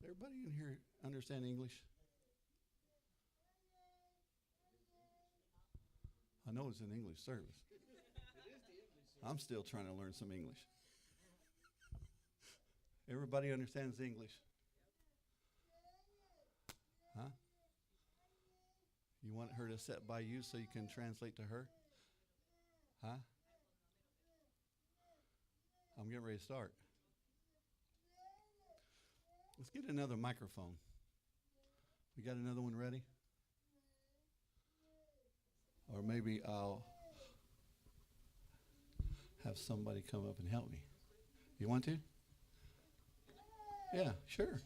Everybody in here understand English? I know it's an English service. I'm still trying to learn some English. Everybody understands English? Huh? You want her to sit by you so you can translate to her? Huh? I'm getting ready to start. Let's get another microphone. We got another one ready? Or maybe I'll have somebody come up and help me. You want to? Yeah, sure.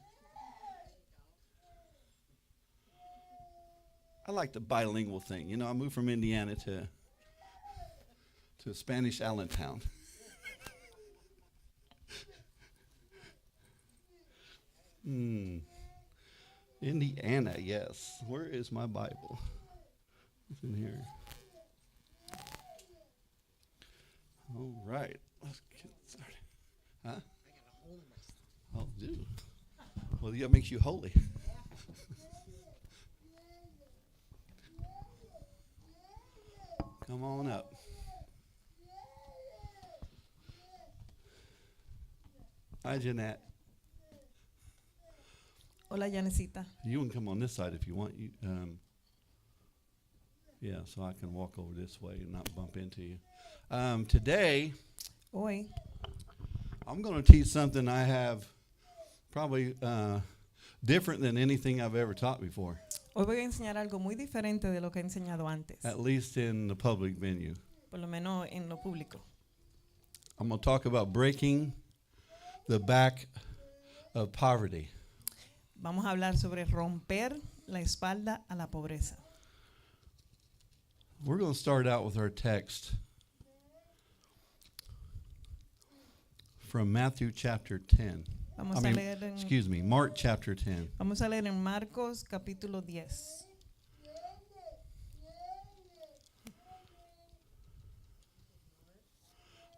I like the bilingual thing. You know, I moved from Indiana to Spanish Allentown. Indiana, yes. Where is my Bible? It's in here. All right. Let's get started. Huh? Oh, do. Well, that makes you holy. Come on up. Hi, Jeanette. Hola, Yanecita. You can come on this side if you want. Yeah, so I can walk over this way and not bump into you. Today, Hoy I'm going to teach something I have probably different than anything I've ever taught before, voy a enseñar algo muy diferente de lo que he enseñado antes, at least in the public venue. por lo menos en lo público. I'm going to talk about breaking the back of poverty. Vamos a hablar sobre romper la espalda a la pobreza. We're going to start out with our text from Matthew chapter 10. Mark chapter 10. Vamos a leer en Marcos capítulo 10.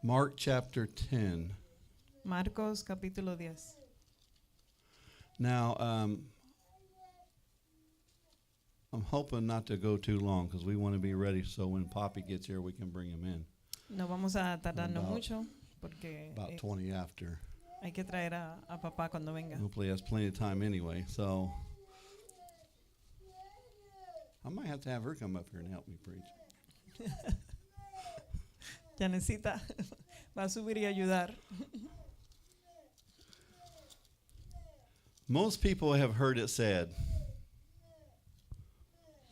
Mark chapter 10. Marcos capítulo 10. Now, I'm hoping not to go too long because we want to be ready so when Poppy gets here we can bring him in. No vamos a tardarnos About- mucho porque About 20 after. hay que traer a papá cuando venga. Hopefully he has plenty of time anyway. So I might have to have her come up here and help me preach. Yanecita va a subir y ayudar. Most people have heard it said.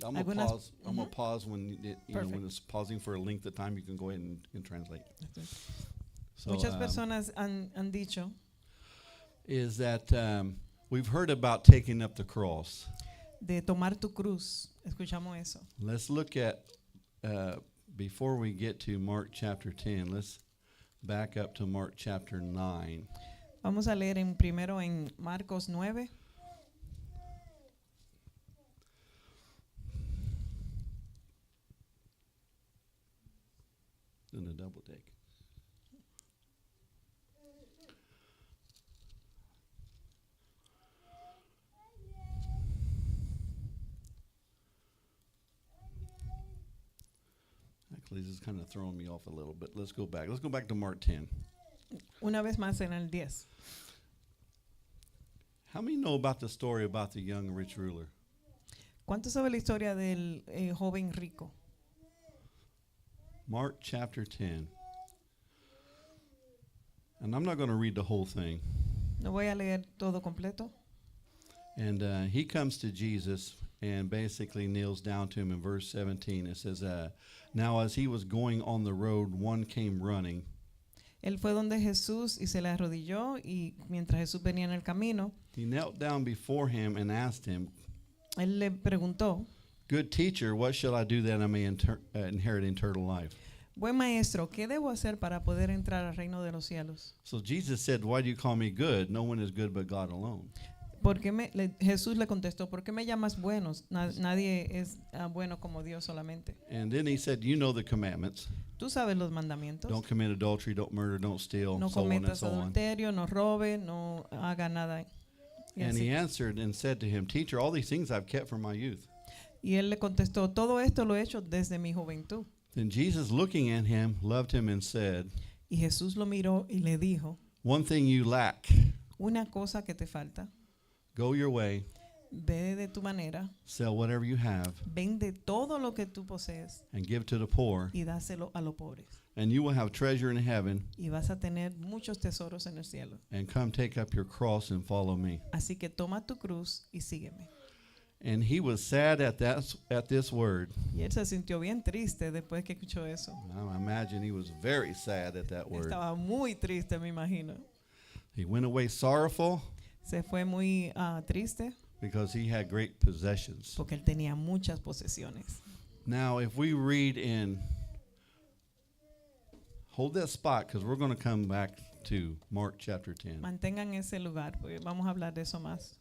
I'm gonna Algunas- pause. I'm gonna pause when when Perfect. it's pausing for a length of time. You can go ahead and translate. So, Muchas personas han dicho is that we've heard about taking up the cross. de tomar tu cruz. Escuchamos eso. Let's look at before we get to Mark chapter 10. Let's back up to Mark chapter 9. Vamos a leer primero en Marcos 9. In a double take. Actually, this is kind of throwing me off a little bit. Let's go back. Let's go back to Mark 10. Una vez más en el 10. How many know about the story about the young rich ruler? ¿Cuánto sabe la historia del joven rico? Mark chapter 10. And I'm not going to read the whole thing. No voy a leer todo completo. And he comes to Jesus and basically kneels down to him in verse 17. It says, now as he was going on the road, one came running. Él fue donde Jesús y se le arrodilló y mientras Jesús venía en el camino, He knelt down before him and asked him, él le preguntó, good teacher, what shall I do that I may inherit eternal life? buen maestro, ¿qué debo hacer para poder entrar al reino de los cielos? So Jesus said, why do you call me good? No one is good but God alone. Jesús le contestó, ¿por qué me llamas buenos? Nadie es bueno como Dios solamente. And then he said, you know the commandments. Tú sabes los mandamientos. Don't commit adultery, don't murder, don't steal, No so on and cometas so on. adulterio, no robe, no haga nada Y, And así- he answered and said to him, Teacher, all these things I've kept from my youth. y él le contestó, todo esto lo he hecho desde mi juventud. Then Jesus, looking at him, loved him and said, Y Jesús lo miró y le dijo, One thing you lack. una cosa que te falta, Go your way, ve de tu manera, sell whatever you have, vende todo lo que tú posees and give to the poor, y dáselo a los pobres. and you will have treasure in heaven. Y vas a tener muchos tesoros en el cielo. And come take up your cross and follow me. Así que toma tu cruz y sígueme. And he was sad at this word. Y él se sintió bien triste después que escuchó eso. I imagine he was very sad at that word. Estaba muy triste, me imagino. He went away sorrowful Se fue muy triste because he had great possessions. porque él tenía muchas posesiones. Now, if we read in, hold that spot because we're going to come back to Mark chapter 10. Mantengan ese lugar, porque vamos a hablar de eso más.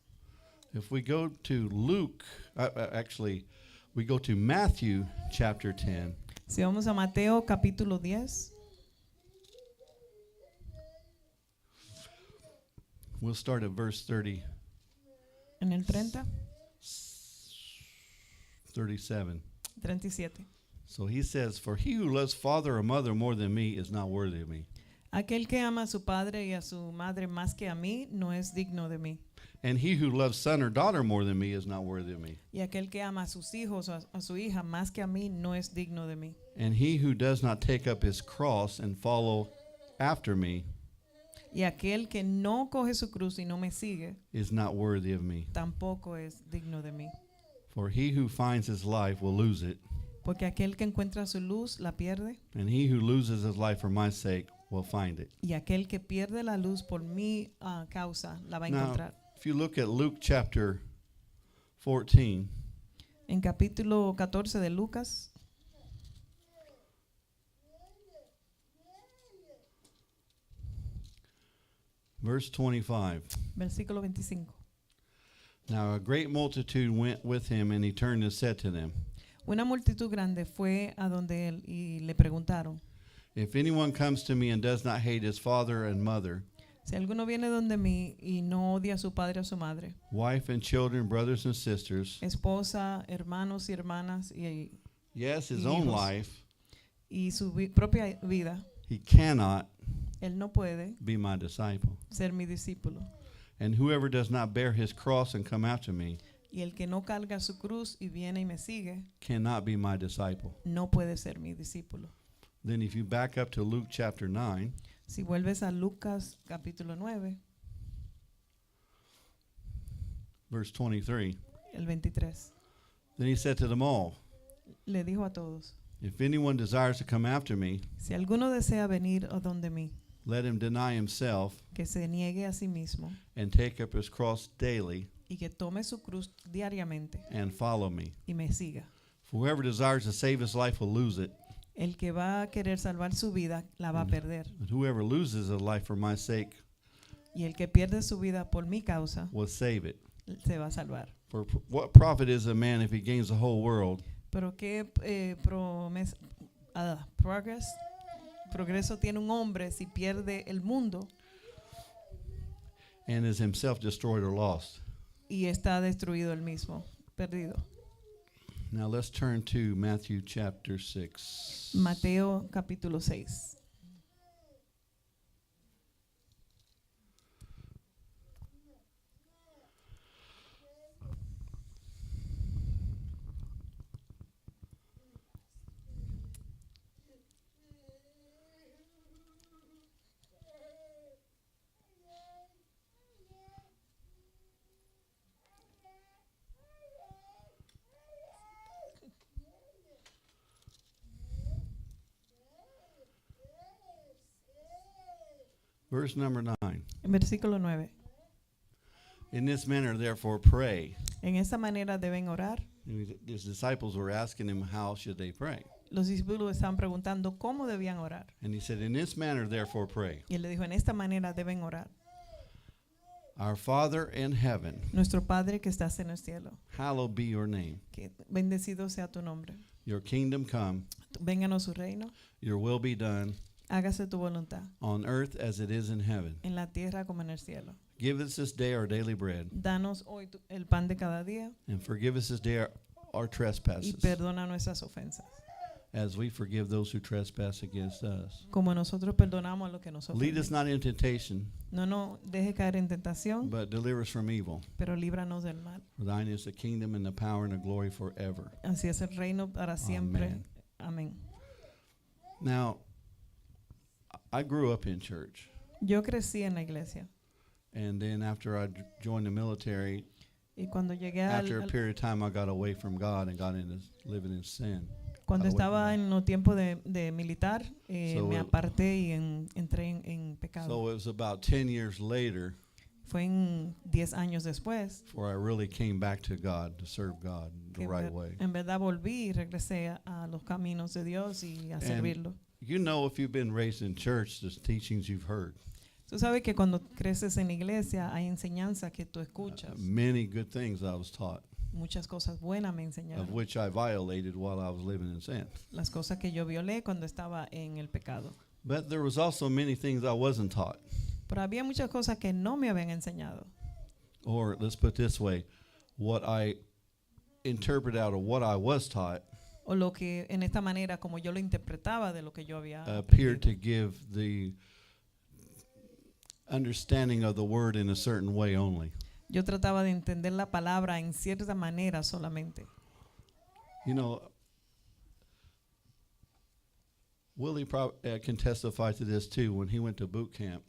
If we go to Luke, actually, we go to Matthew chapter 10. Si vamos a Mateo capítulo 10, We'll start at verse 30, en el 30, 37. 37. So he says, For he who loves father or mother more than me is not worthy of me. Aquel que ama a su padre y a su madre más que a mí no es digno de mí. And he who loves son or daughter more than me is not worthy of me. Y aquel que ama a sus hijos o a su hija más que a mí no es digno de mí. And he who does not take up his cross and follow after me Y aquel que no coge su cruz y no me sigue is not worthy of me. tampoco es digno de mí. For he who finds his life will lose it, Porque aquel que encuentra su luz la pierde, and he who loses his life for my sake will find it. y aquel que pierde la luz por mi causa la va a Now, encontrar. if you look at Luke chapter 14, En capítulo 14 de Lucas, verse 25. versículo 25. Now a great multitude went with him, and he turned and said to them, Una multitud grande fue a donde él y le preguntaron, If anyone comes to me and does not hate his father and mother, si alguno viene donde mí y no odia a su padre o a su madre, wife and children, brothers and sisters, esposa, hermanos y hermanas yes, his Y own hijos. life, y su propia vida, he cannot él no puede be my disciple. ser mi discípulo. And whoever does not bear his cross and come after me Y el que no carga su cruz y viene y me sigue, cannot be my disciple. no puede ser mi discípulo. Then if you back up to Luke chapter 9, Si vuelves a Lucas capítulo 9, verse 23, el 23, then he said to them all, le dijo a todos, If anyone desires to come after me, si alguno desea venir a donde mí, let him deny himself que se niegue a sí mismo and take up his cross daily y que tome su cruz diariamente and follow me. y me siga. For whoever desires to save his life will lose it, El que va a querer salvar su vida la va a perder. but whoever loses his life for my sake Y el que pierde su vida por mi causa will save it. se va a salvar. For what profit is a man if he gains the whole world Pero qué progreso tiene un hombre si pierde el mundo and is himself destroyed or lost? y está destruido el mismo, perdido. Now let's turn to Matthew chapter 6. Mateo capítulo 6. Verse number 9. Versículo 9. In this manner, therefore, pray. En esta manera deben orar. His disciples were asking him how should they pray. Los discípulos estaban preguntando cómo debían orar. And he said, in this manner, therefore, pray. Y él le dijo, en esta manera deben orar. Our Father in heaven, Nuestro Padre que estás en el cielo, hallowed be your name. que bendecido sea tu nombre. Your kingdom come, Vénganos su reino, your will be done hágase tu voluntad, on earth as it is in heaven. en la tierra como en el cielo. Give us this day our daily bread, Danos hoy el pan de cada día and forgive us this day our y trespasses, perdona nuestras ofensas, as we forgive those who trespass against us. como nosotros perdonamos a los que nos Lead us ofenden. not into temptation, No nos deje caer en tentación, but deliver us from evil. pero líbranos del mal. For thine is the kingdom and the power and the glory forever. Así es el reino para siempre. Amén. Amén. Now, I grew up in church, Yo crecí en la iglesia and then after I joined the military, y cuando llegué after a period of time, I got away from God and got into living in sin. cuando away from estaba God. en los tiempos de militar, So me it- aparté y entré en pecado. So it was about 10 years later Fue en 10 años después before I really came back to God to serve God the que right way. en verdad volví y regresé a los caminos de Dios y a servirlo. You know, if you've been raised in church, the teachings you've heard, Tú sabes que cuando creces en la iglesia hay enseñanza que tú escuchas. many good things I was taught, Muchas cosas buenas me enseñaron. of which I violated while I was living in sin. Las cosas que yo violé cuando estaba en el pecado. But there was also many things I wasn't taught. Pero había muchas cosas que no me habían enseñado. Or let's put it this way, what I interpret out of what I was taught O lo que en esta manera, como yo lo interpretaba de lo que yo había appeared to aprendido. give the understanding of the word in a certain way only. Yo trataba de entender la palabra en cierta manera solamente. You know, Willie can testify to this too. When he went to boot camp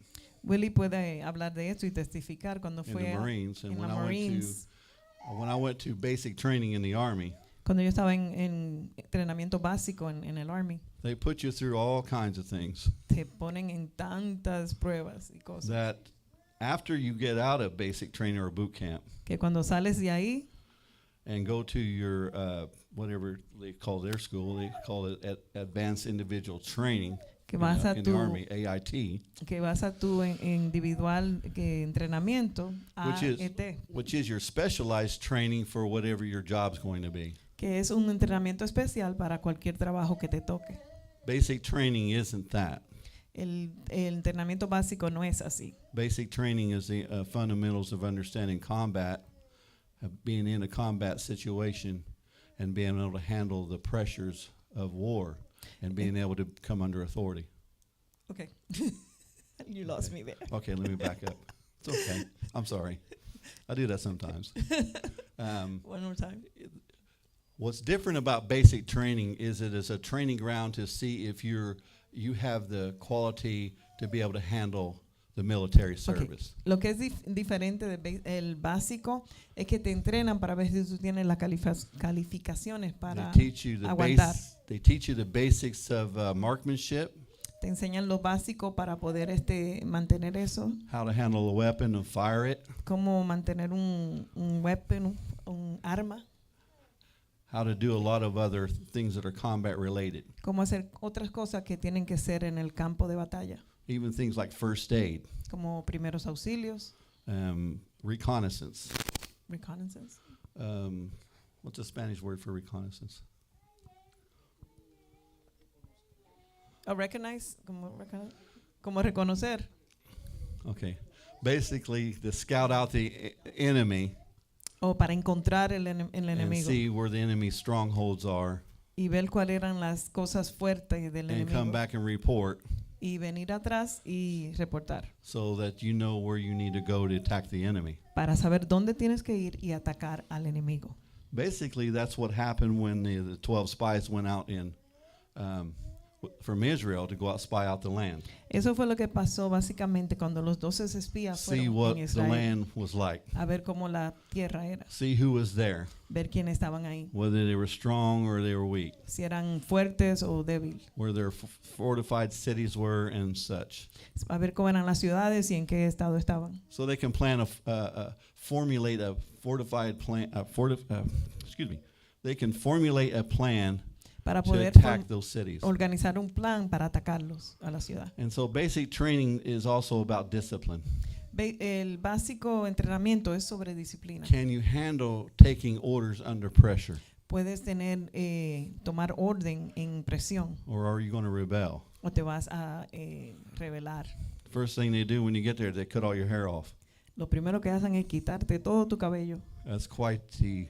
Willy puede hablar de esto y testificar cuando in the fue Marines, and en when la Marines, when I went to basic training in the Army, cuando yo estaba en entrenamiento básico en el Army, they put you through all kinds of things te ponen en tantas pruebas y cosas that after you get out of basic training or boot camp que cuando sales de ahí and go to your whatever they call their school, they call it advanced individual training que vas a in the tu Army, AIT, individual entrenamiento Which is- AET, which is your specialized training for whatever your job's going to be. que es un entrenamiento especial para cualquier trabajo que te toque. Basic training isn't that. El entrenamiento básico no es así. Basic training is the fundamentals of understanding combat, of being in a combat situation, and being able to handle the pressures of war, and being able to come under authority. Okay. You lost me there. Okay, let me back up. It's okay. I'm sorry. I do that sometimes. One more time. What's different about basic training is it is a training ground to see if you have the quality to be able to handle the military service. Lo que es diferente del básico es que te entrenan para ver si tú tienes las calificaciones para They teach you the aguantar. they teach you the basics of marksmanship, Te enseñan lo básico para poder mantener eso, how to handle a weapon and fire it, cómo mantener un weapon, un arma, how to do a lot of other things that are combat related, cómo hacer otras cosas que tienen que ser en el campo de batalla, even things like first aid, como primeros auxilios, reconnaissance. reconnaissance. What's the Spanish word for reconnaissance? Recognize, como reconocer. Okay. Basically, to scout out the enemy O para encontrar el and enemigo see where the enemy's strongholds are y ver cuáles eran las cosas fuertes del and come enemigo back and report y venir atrás y reportar so that you know where you need to go to attack the enemy. para saber dónde tienes que ir y atacar al enemigo. Basically, that's what happened when the 12 spies went out from Israel to go out spy out the land, Eso fue lo que pasó básicamente cuando los 12 espías see fueron what en the Israel land was like, a ver cómo la tierra era, see who was there, ver quiénes estaban ahí, whether they were strong or they were weak, si eran fuertes o débiles, where their fortified cities were and such. a ver cómo eran las ciudades y en qué estado estaban, So they can formulate a fortified plan. They can formulate a plan para to poder attack those cities. organizar un plan para atacarlos a la ciudad. And so basic training is also about discipline. El básico entrenamiento es sobre disciplina. Can you handle taking orders under pressure, Puedes tomar orden en presión or are you going to rebel? o te vas a rebelar. First thing they do when you get there, they cut all your hair off. lo primero que hacen es quitarte todo tu cabello. That's quite the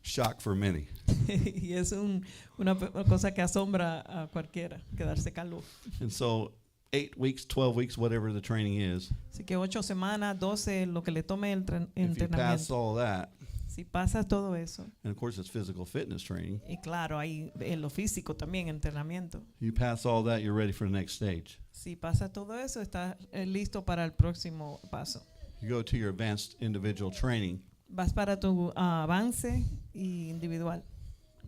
shock for many. Y es una cosa que asombra a cualquiera, quedarse calvo. And so 8 weeks, 12 weeks, whatever the training is, Así que 8 semanas, 12, lo que le tome el if you pass entrenamiento. all that, Si pasas todo eso, and of course it's physical fitness training, y claro, hay en lo físico también, entrenamiento. you pass all that, you're ready for the next stage. Si pasas todo eso, estás listo para el próximo paso. You go to your advanced individual training, Vas para tu avance y individual,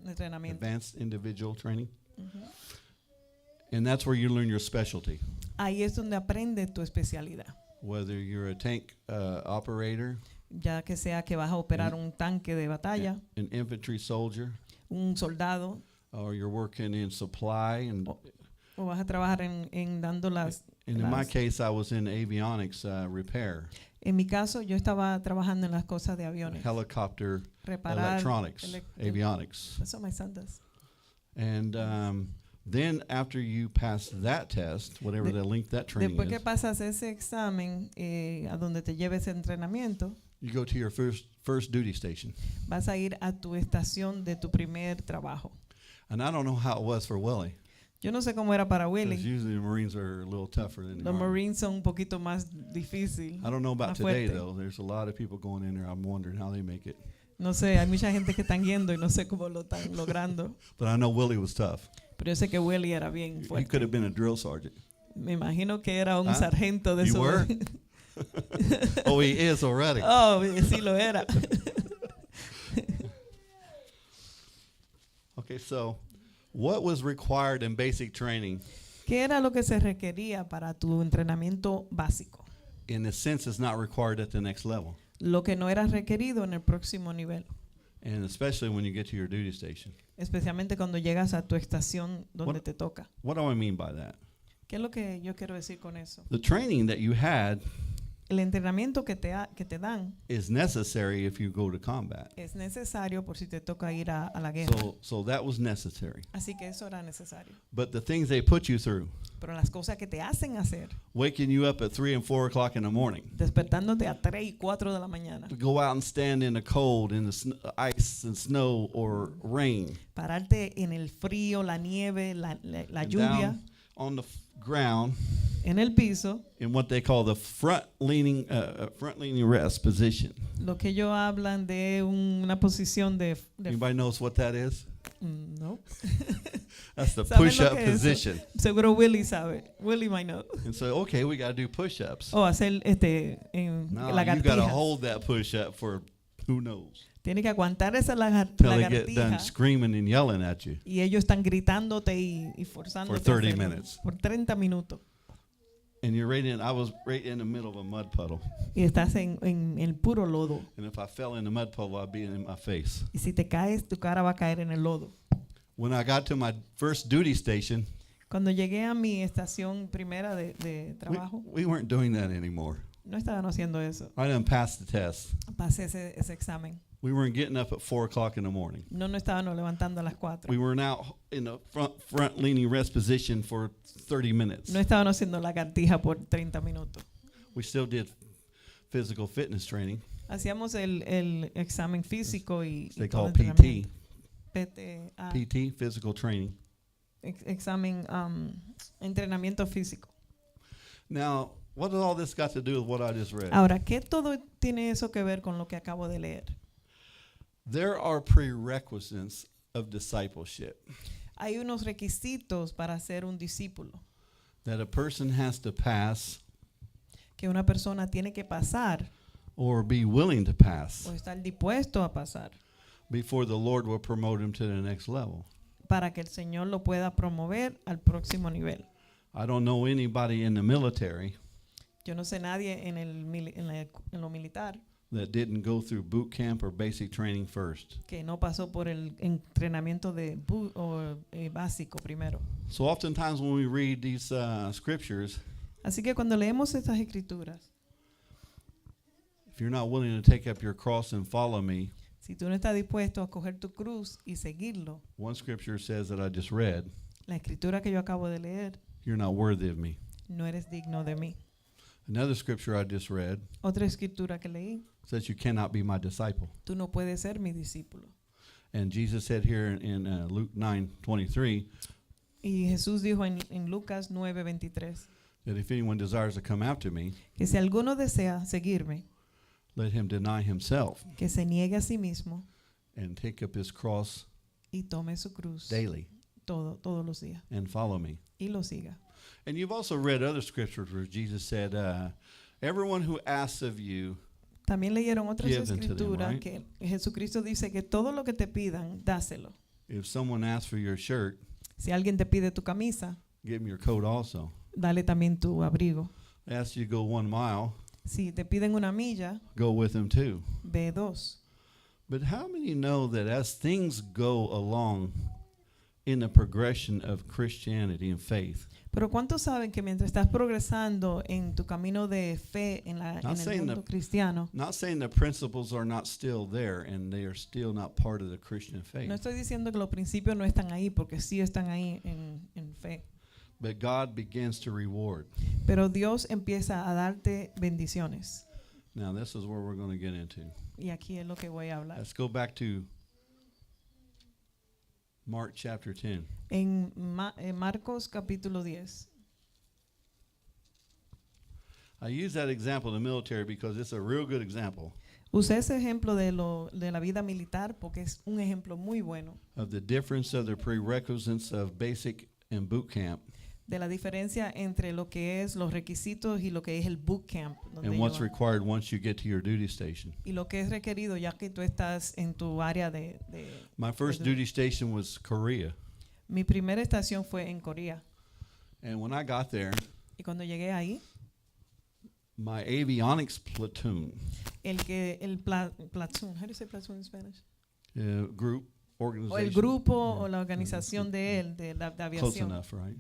entrenamiento. advanced individual training, Ujú. and that's where you learn your specialty. Ahí es donde aprendes tu especialidad. Whether you're a tank operator, Ya que sea que vas a operar un tanque de batalla, an infantry soldier, un soldado, or you're working in supply. And o vas a trabajar en dando in my las- case, I was in avionics repair, En mi caso, yo estaba trabajando en las cosas de aviones. helicopter Reparar. electronics, That's avionics. what my son does. And then after you pass that test, whatever De- the length that training Después que is, pasas ese examen a donde te lleve ese entrenamiento, you go to your first duty station. vas a ir a tu estación de tu primer trabajo. And I don't know how it was for Willie. Yo no sé cómo era para 'Cause Willie. usually the Marines are a little tougher than the Los Army. Marines son un poquito más difícil. I don't know about más today fuerte. though. There's a lot of people going in there. I'm wondering how they make it. No sé, hay mucha gente que están yendo y no sé cómo lo están logrando. But I know Willie was tough. Pero yo sé que Willie era bien He fuerte. could have been a drill sergeant. Me imagino que era un Ah, sargento de you esos. were? Oh, he is already. Oh, sí lo era. Okay, so what was required in basic training? ¿Qué era lo que se requería para tu entrenamiento básico? In a sense, is not required at the next level, Lo que no era requerido en el próximo nivel, and especially when you get to your duty station. especialmente cuando llegas a tu estación donde What- te toca. What do I mean by that? ¿Qué es lo que yo quiero decir con eso? The training that you had El entrenamiento que te dan is necessary if you go to combat. es necesario por si te toca ir a la guerra. So that was necessary. Así que eso era necesario. But the things they put you through, Pero las cosas que te hacen hacer, waking you up at 3 and 4 o'clock in the morning, despertándote a 3 y 4 de la mañana, to go out and stand in the cold, in the ice and snow or rain, pararte en el frío, la nieve, la and lluvia, down on the ground en el piso, in what they call the front-leaning rest position. lo que ellos hablan de una posición de Anybody knows what that is? no. That's the ¿Saben lo push-up que es eso? position. Seguro Willie sabe. Willie might know. And so, okay, we got to do push-ups. O hacer en Now you got to lagartijas. hold that push-up for who knows Tiene que aguantar esa till they get done lagartija. screaming and yelling at you. Y ellos están gritándote y forzándote For 30 a hacerlo minutes. por 30 minutos. And you're right in. I was right in the middle of a mud puddle, Y estás en el puro lodo. and if I fell in the mud puddle, I'd be in my face. Y si te caes, tu cara va a caer en el lodo. When I got to my first duty station, Cuando llegué a mi estación primera de trabajo, we weren't doing that anymore. no estaban haciendo eso. I didn't pass the test. Pasé ese examen. We weren't getting up at 4 o'clock in the morning. No estaban levantando a las 4. We were now in a front-leaning rest position for 30 minutes. No estaban haciendo lagartija por 30 minutos. We still did physical fitness training. Hacíamos el examen físico y They todo call el PT. PTA, PT, physical training. examen, entrenamiento físico. Now, what does all this got to do with what I just read? Ahora, ¿qué todo tiene eso que ver con lo que acabo de leer? There are prerequisites of discipleship Hay unos requisitos para ser un discípulo that a person has to pass que una persona tiene que pasar or be willing to pass o estar dispuesto a pasar before the Lord will promote him to the next level. para que el Señor lo pueda promover al próximo nivel. I don't know anybody in the military Yo no sé nadie en lo militar that didn't go through boot camp or basic training first. que no pasó por el entrenamiento básico primero. So oftentimes when we read these scriptures, Así que cuando leemos estas escrituras, if you're not willing to take up your cross and follow me, si tú no estás dispuesto a coger tu cruz y seguirlo, one scripture says that I just read, la escritura que yo acabo de leer, you're not worthy of me. no eres digno de mí. Another scripture I just read Otra escritura que leí, says you cannot be my disciple. tú no puedes ser mi discípulo. And Jesus said here in Luke 9:23 Y Jesús dijo en Lucas 9:23 that if anyone desires to come after me, que si alguno desea seguirme, let him deny himself que se niegue a sí mismo and take up his cross y tome su cruz daily todos los días and follow me. y lo siga. And you've also read other scriptures where Jesus said, everyone who asks of you, También leyeron otras Give them to them, escrituras right? que Jesucristo dice que todo lo que te pidan, dáselo. if someone asks for your shirt, Si alguien te pide tu camisa, give him your coat also. dale también tu abrigo. Asks you to go 1 mile, Si te piden una milla, go with them too. ve 2. But how many know that as things go along in the progression of Christianity and faith, Pero ¿cuántos saben que mientras estás progresando en tu camino de fe en el saying mundo cristiano, not saying the principles are not still there and they are still not part of the Christian faith, no estoy diciendo que los principios no están ahí, porque sí están ahí en fe, but God begins to reward. pero Dios empieza a darte bendiciones. Now, this is where we're going to get into. Y aquí es lo que voy a hablar. Let's go back to Mark chapter 10. En Marcos capítulo 10. I use that example in the military because it's a real good example Usé ese ejemplo de la vida militar porque es un ejemplo muy bueno of the difference of the prerequisites of basic and boot camp de la diferencia entre lo que es los requisitos y lo que es el boot camp donde and what's yo- required once you get to your duty station. y lo que es requerido ya que tú estás en tu área My first Perdón. duty station was Korea. Mi primera estación fue en Corea And when I got there, y cuando llegué ahí my avionics platoon platoon, how do you say platoon in Spanish? group O organization. el grupo Yeah. o la organización de él de la de Close aviación enough, right?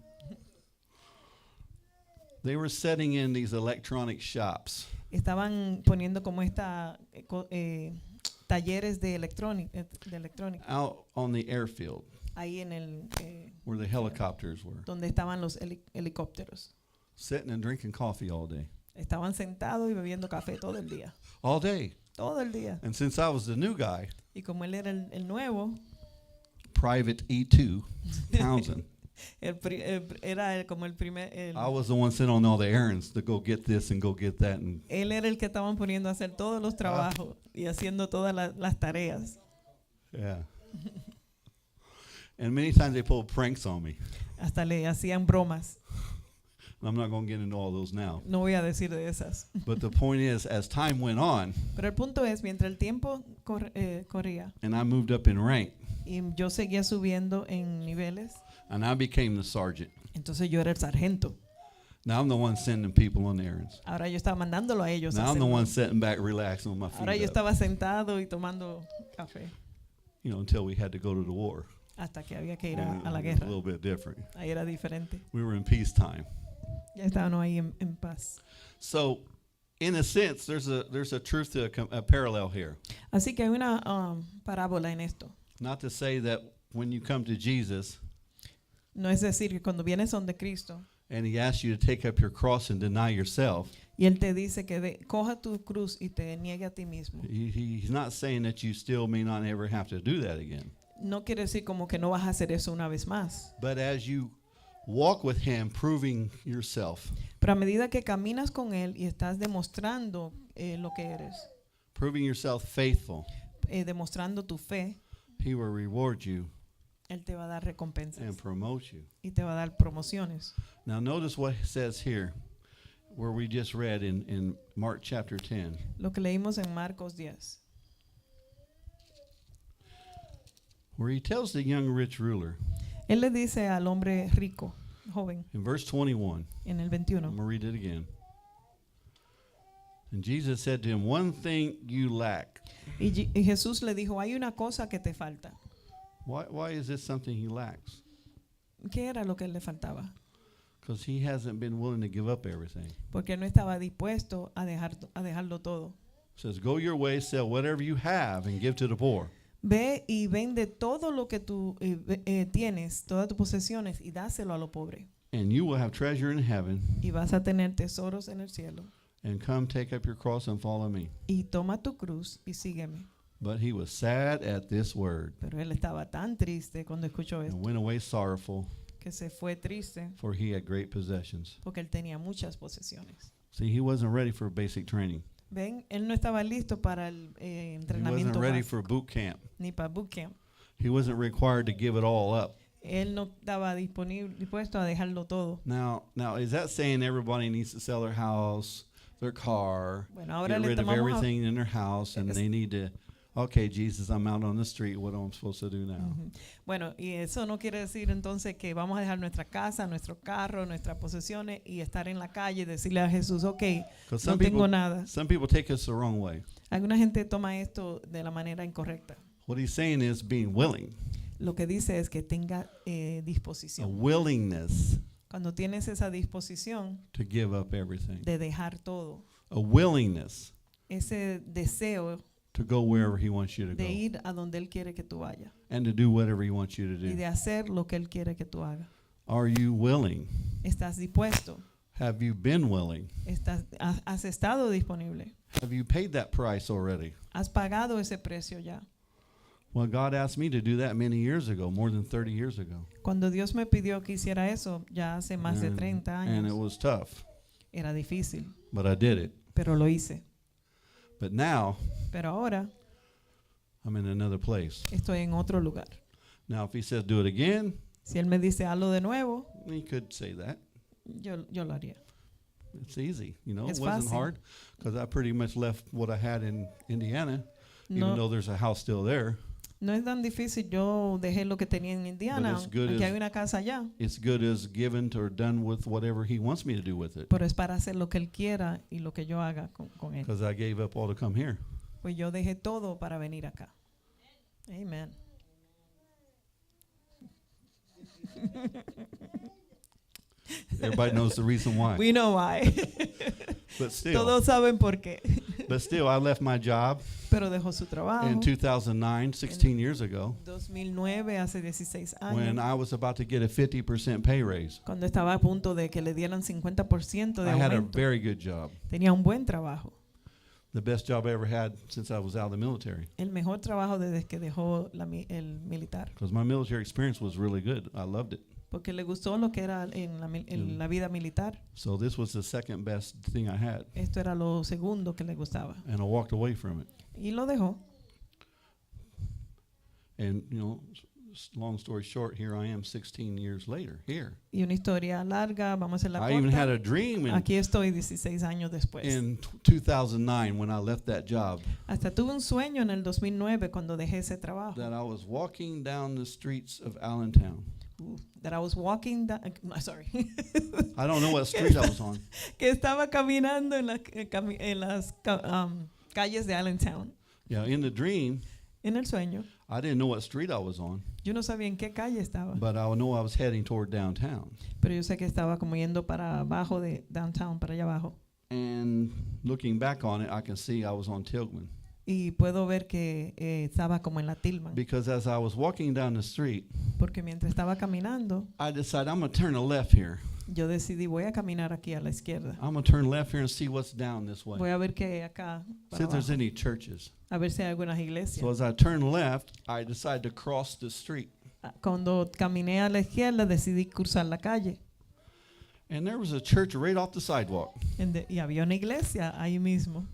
They were setting in these electronic shops. estaban poniendo como talleres de electrónica Out on the airfield ahí en where the helicopters were, donde estaban los helicópteros. sitting and drinking coffee all day. Estaban sentados y bebiendo café todo el día. All day. Todo el día. And since I was the new guy, Y como él era el nuevo, Private E2 Townsend, como el primer. I was the one sent on all the errands to go get this and go get that. And Él era el que estaban poniendo a hacer todos los trabajos y haciendo todas las tareas. yeah. And many times they pulled pranks on me. Hasta le hacían bromas. I'm not going to get into all those now. No voy a decir de esas. But the point is, as time went on Pero el punto es, mientras el tiempo corría and I moved up in rank, y yo seguía subiendo en niveles, and I became the sergeant. entonces yo era el sargento. Now I'm the one sending people on the errands. Ahora yo estaba mandándolo a ellos. a Now I'm the hacerlo. one sitting back, relaxing on my Ahora yo feet up, estaba sentado y tomando café until we had to go to the war. hasta que había que ir And a la it was guerra. a little bit different. Ahí era diferente. We were in peacetime. Ya estábamos ahí en paz. So, in a sense, there's a truth to a parallel here. Así que hay una parábola en esto. Not to say that when you come to Jesus No es decir que cuando vienes donde Cristo and he asks you to take up your cross and deny yourself, y Él te dice que coja tu cruz y te niegue a ti mismo. he's not saying that you still may not ever have to do that again. No quiere decir como que no vas a hacer eso una vez más. But as you walk with him, proving yourself, Pero a medida que caminas con Él y estás demostrando lo que eres, proving yourself faithful, demostrando tu fe, he will reward you Él te va a dar recompensas and promote you. y te va a dar promociones. Now notice what it says here, where we just read in Mark chapter 10. Lo que leímos en Marcos 10. Where he tells the young rich ruler Él le dice al hombre rico, joven, in verse 21. en el I'm 21. going to read it again. And Jesus said to him, one thing you lack. Y Jesús le dijo, hay una cosa que te falta. Why is this something he lacks? ¿Qué era lo que le faltaba? Because he hasn't been willing to give up everything. Porque él no estaba dispuesto a dejarlo todo. It says, go your way, sell whatever you have and give to the poor. Ve y vende todo lo que tú tienes, todas tus posesiones y dáselo a los pobres. and you will have treasure in heaven, y vas a tener tesoros en el cielo. and come take up your cross and follow me. Y toma tu cruz y sígueme. But he was sad at this word, Pero él estaba tan triste cuando escuchó esto, and went away sorrowful, que se fue triste for he had great possessions. porque él tenía muchas posesiones. See, he wasn't ready for basic training. Ven, él no estaba listo para el He wasn't entrenamiento ready básico, for boot camp. ni para boot camp. He wasn't required to give it all up. Él no estaba dispuesto a dejarlo todo. Now, is that saying everybody needs to sell their house, their car, Bueno, ahora get le rid of tomamos everything in their house, and Es- they need to, okay, Jesus, I'm out on the street. What am I supposed to do now? Ujú. Bueno, y eso no quiere decir entonces que vamos a dejar nuestra casa, nuestro carro, nuestras posesiones y estar en la calle y decirle a Jesús, ok, 'Cause no tengo nada. some people take us the wrong way. Alguna gente toma esto de la manera incorrecta. What he's saying is being willing, Lo que dice es que tenga a disposición. willingness Cuando tienes esa disposición to give up everything, de dejar todo, a willingness ese deseo to go wherever he wants you to de go, ir a donde Él quiere que tú vayas and to do whatever he wants you to y do. de hacer lo que Él quiere que tú hagas. Are you willing? ¿Estás dispuesto? Have you been willing? ¿Has estado disponible? Have you paid that price already? ¿Has pagado ese precio ya? Well, God asked me to do that many years ago, more than 30 years ago. Cuando Dios me pidió que hiciera eso, ya hace más de And- 30 And it años, was tough, era difícil, but I did it. pero lo hice. But now Pero ahora I'm in another place. estoy en otro lugar. Now, if he says do it again, Si Él me dice hazlo de nuevo, he could say that. yo lo haría. It's easy, you know. Es It wasn't fácil. hard because I pretty much left what I had in Indiana, even No, though there's a house still there. no es tan difícil. Yo dejé lo que tenía en Indiana, as good aunque as- hay una casa allá, It's good as given to or done with whatever he wants me to do with it, pero es para hacer lo que Él quiera y lo que yo haga con Él. because I gave up all to come here. Pues yo dejé todo para venir acá. Amen. Everybody knows the reason why. We know why. But still, Todos saben por qué. I left my job Pero dejó su trabajo. in 2009, 16 years ago, 2009, hace 16 when años, I was about to get a 50% pay raise. cuando estaba a punto de que le dieran 50% de I had a aumento. very good job, Tenía un buen trabajo. the best job I ever had since I was out of the military, El mejor trabajo desde que dejó el militar. because my military experience was really good. I loved it. Porque le gustó lo que era en la vida militar. So this was the second best thing I had, Esto era lo segundo que le gustaba. and I walked away from it. Y lo dejó. And, you know, long story short, here I am 16 years later, here. Y una historia larga, vamos a hacerla I even had corta. a dream Aquí estoy 16 años después. in 2009 when I left that job Hasta tuve un sueño en el 2009 cuando dejé ese trabajo. that I was walking down the streets of Allentown. That I was walking down, sorry. I don't know what street I was on, Que estaba caminando en las calles de Allentown. yeah, in the dream. En el sueño. I didn't know what street I was on, Yo no sabía en qué calle estaba. but I know I was heading toward downtown. Pero yo sé que estaba como yendo para abajo de downtown, para allá abajo. And looking back on it, I can see I was on Tilghman, Y puedo ver que estaba como en la Tillman. because as I was walking down the street, Porque mientras estaba caminando, I decided I'm going to turn a left here. yo decidí voy a caminar aquí a la izquierda. I'm going to turn left here and see what's down this way. Voy a ver qué hay acá, See para if there's abajo, any churches. a ver si hay algunas So iglesias. as I turned left, I decided to cross the street. Cuando caminé a la izquierda, decidí cruzar la calle. And there was a church right off the sidewalk. Y había una iglesia ahí mismo.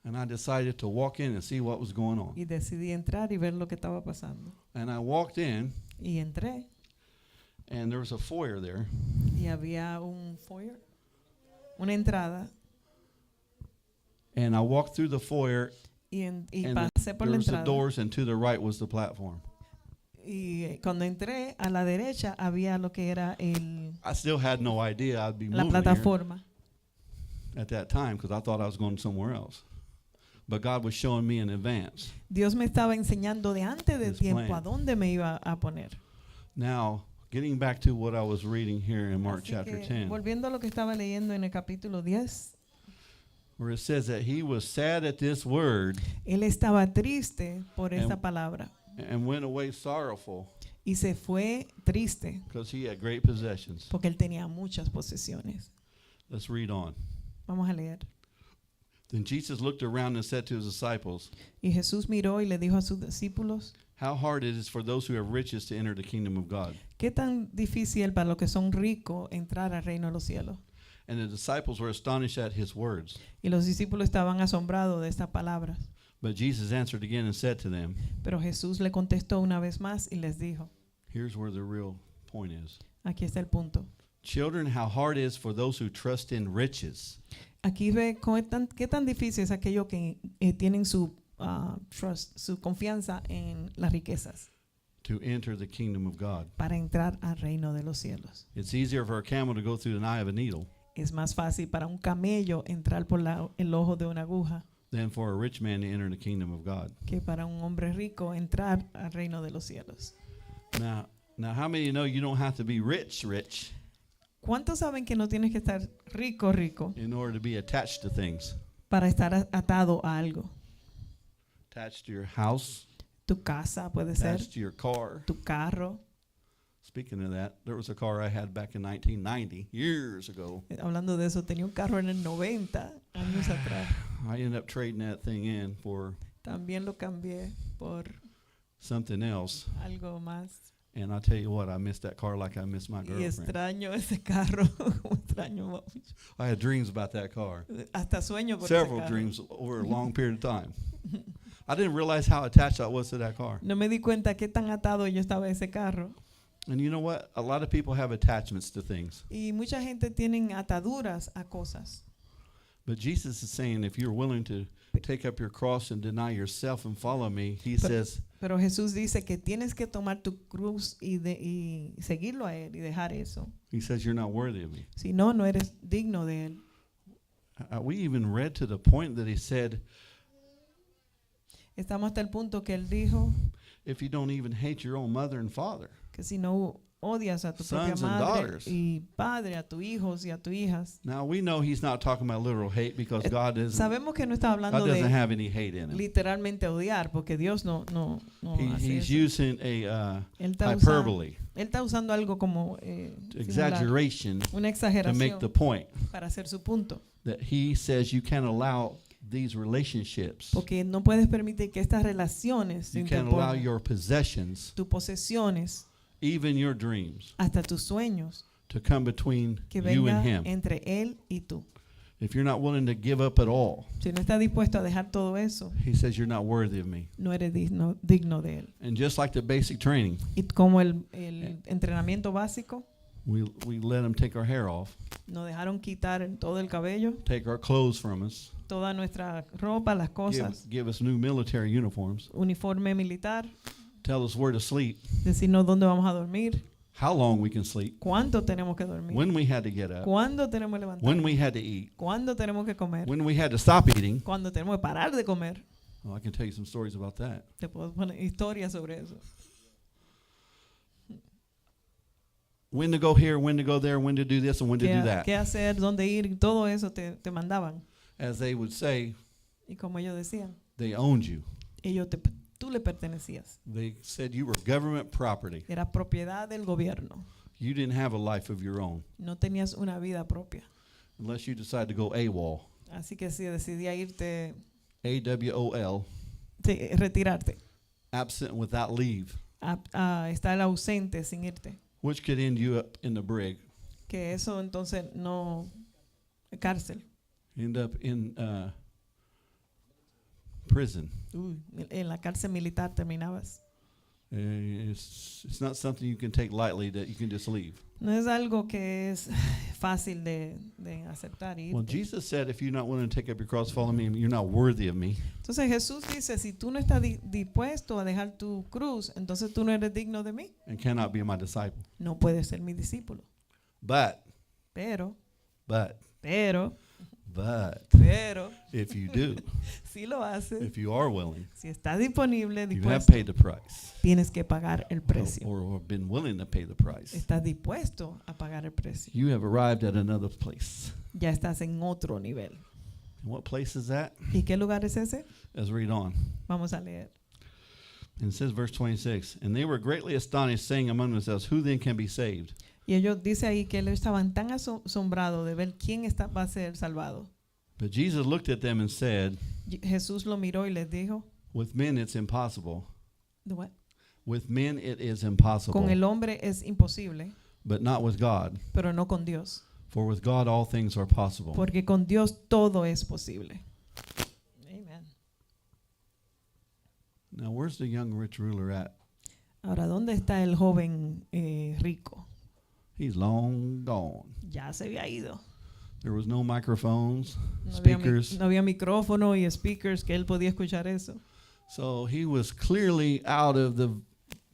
And I decided to walk in and see what was going on. Y decidí entrar y ver lo que estaba pasando. And I walked in, Y entré and there was a foyer there. y había un foyer, una entrada. And I walked through the foyer, Y and pasé por there la was the entrada. doors, and to the right was the platform. Y cuando entré, a la derecha había lo que era I still had no idea I'd be la moving here plataforma. at that time, because I thought I was going somewhere else. But God was showing me in advance. Dios me estaba enseñando de antes de His tiempo plan. a dónde me iba a poner. Now, getting back to what I was reading here in Mark Así chapter que, 10, volviendo a lo que estaba leyendo en el capítulo 10, where it says that he was sad at this word él estaba triste por And- esta palabra and went away sorrowful, y se fue triste because he had great possessions. porque él tenía muchas posesiones. Let's read on. Vamos a leer. Then Jesus looked around and said to his disciples, Y Jesús miró y le dijo a sus discípulos, how hard it is for those who have riches to enter the kingdom of God. ¿qué tan difícil para los que son ricos entrar al reino de los cielos? And the disciples were astonished at his words. Y los discípulos estaban asombrados de estas palabras. But Jesus answered again and said to them, Pero Jesús le contestó una vez más y les dijo, here's where the real point is. aquí está el punto. Children, how hard it is for those who trust in riches Aquí ve qué tan difícil es aquello que tienen su trust, su confianza en las riquezas to enter the kingdom of God. para entrar al reino de los cielos. It's easier for a camel to go through the eye of a needle Es más fácil para un camello entrar por el ojo de una aguja than for a rich man to enter the kingdom of God. que para un hombre rico entrar al reino de los cielos. Now, how many of you know you don't have to be rich ¿Cuántos saben que no tienes que estar rico in order to be attached to things? para estar atado a algo? Attached to your house, Tu casa puede ser, attached to your car. tu carro. Speaking of that, there was a car I had back in 1990, years ago. Hablando de eso, tenía un carro en el 90 años atrás. I ended up trading that thing in for También lo cambié por something else. algo más. And I tell you what, I missed that car like I missed my Y girlfriend. extraño ese carro, como extraño mucho. I had dreams about that car. Hasta sueño por Several ese carro. dreams over a long period of time. I didn't realize how attached I was to that car. No me di cuenta qué tan atado yo estaba a ese carro. And you know what? A lot of people have attachments to things. Y mucha gente tiene ataduras a cosas. But Jesus is saying if you're willing to take up your cross and deny yourself and follow me, he But- says, Pero Jesús dice que tienes que tomar tu cruz y seguirlo a Él y dejar eso. you're not worthy of me. Si no, no eres digno de Él. We even read to the point that he said, Estamos hasta el punto que Él dijo if you don't even hate your own mother and father. que si no odias a tu propia Sons and madre daughters. y padre, a tus hijos y a tus hijas. Now we know he's not talking about literal hate because God Sabemos que no está hablando doesn't de have any hate in him. literalmente odiar, porque Dios no hace He's eso. using a Él está hyperbole, usando algo como similar, exaggeration una to make exageración the point para hacer su punto. that he says you can't allow these relationships, Porque no puedes permitir que estas relaciones se you can't allow interpongan. your possessions, Tus posesiones, even your dreams, hasta tus sueños, to come between que you venga and him. entre Él y tú. If you're not willing to give up at all, Si no estás dispuesto a dejar todo eso, he says you're not worthy of me. no eres digno de Él. And just like the basic training, Y como el entrenamiento básico, we let him take our hair off, nos dejaron quitar todo el cabello, take our clothes from us, toda nuestra ropa, las cosas, give us new military uniforms, uniforme militar, tell us where to sleep, decirnos dónde vamos a dormir, how long we can sleep, cuánto tenemos que dormir, when we had to get up, cuándo tenemos que levantar, when we had to eat, cuándo tenemos que comer, when we had to stop eating. cuándo tenemos que parar de comer. Oh, I can tell you some stories about that. Te puedo poner historias sobre eso. When to go here, when to go there, when to do this, and when to do that. ¿Qué hacer, dónde ir? Y todo eso te mandaban. As they would say, Y como ellos decían, they owned you. tú le pertenecías. They said you were government property. Era propiedad del gobierno. You didn't have a life of your own No tenías una vida propia. unless you decide to go AWOL. Así que si decidías irte, AWOL, retirarte, absent without leave, a estar ausente sin irte, which could end you up in the brig, que eso entonces no, cárcel. end up in prison. En la cárcel militar terminabas. It's not something you can take lightly that you can just leave. No es algo que es fácil de aceptar. Well, Irte. Jesus said, if you're not willing to take up your cross, follow me, you're not worthy of me. Entonces Jesús dice, si tú no estás dispuesto a dejar tu cruz, entonces tú no eres digno de mí. And cannot be my disciple. No puedes ser mi discípulo. But, Pero, if you do, si lo haces, if you are willing, si estás disponible, you have dispuesto, paid the price, tienes que pagar el precio. or been willing to pay the price, Estás dispuesto a pagar el precio. you have arrived at another place. Ya estás en otro nivel. And what place is that? ¿Y qué lugar es ese? Let's read on. Vamos a leer. And it says, verse 26, and they were greatly astonished, saying among themselves, who then can be saved? Y ellos dice ahí que ellos estaban tan asombrados de ver quién va a ser salvado. But Jesus looked at them and said, Jesús lo miró y les dijo, with men it's impossible. "The what? With men it is impossible, Con el hombre es imposible, but not with God. pero no con Dios. For with God all things are possible. Porque con Dios todo es posible." Amen. Now, where's the young rich ruler at? Ahora, ¿dónde está el joven rico? He's long gone. Ya se había ido. There was no microphones, No speakers. no había micrófono y speakers que él podía escuchar eso. So he was clearly out of the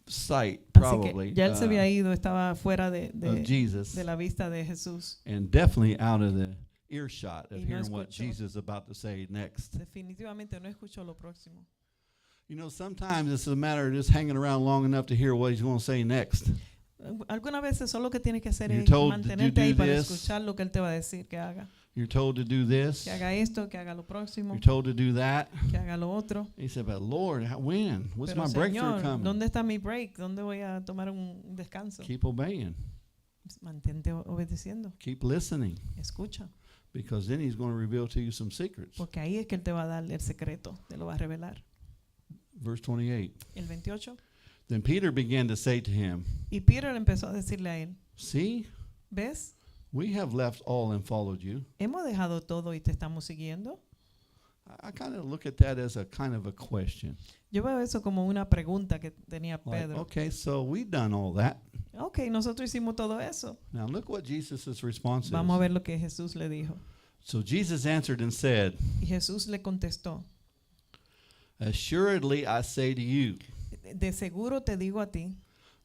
sight, Así probably, que ya él se había ido, estaba fuera of Jesus, de la vista de Jesús. and definitely out of the earshot of Y no hearing what escuchó. Jesus is about to say next. Definitivamente no escuchó lo próximo. You know, sometimes it's a matter of just hanging around long enough to hear what he's going to say next. Algunas veces solo lo que tienes que hacer You're es told to mantenerte ahí do para this. escuchar lo que él te va a decir que haga. You're told to do this. Que haga esto, que haga lo próximo, You're told to do that. que haga lo otro. He said, but Lord, when? What's Pero my breakthrough Señor, coming? ¿dónde está mi break? ¿Dónde voy a tomar un descanso? Keep obeying. Mantente obedeciendo. Keep listening. Escucha. Because then he's going to reveal to you some secrets. Porque ahí es que él te va a dar el secreto, te lo va a revelar. Verse 28. El 28. Then Peter began to say to him, Y Peter empezó a decirle a él, see, ¿ves? we have left all and followed you. Hemos dejado todo y te estamos siguiendo. I kind of look at that as a kind of a question. Yo veo eso como una pregunta que tenía Like, Pedro. okay, so we've done all that. Ok, nosotros hicimos todo eso. Now look what Jesus' response Vamos a is. ver lo que Jesús le dijo. So Jesus answered and said, Y Jesús le contestó, assuredly I say to you, de seguro te digo a ti,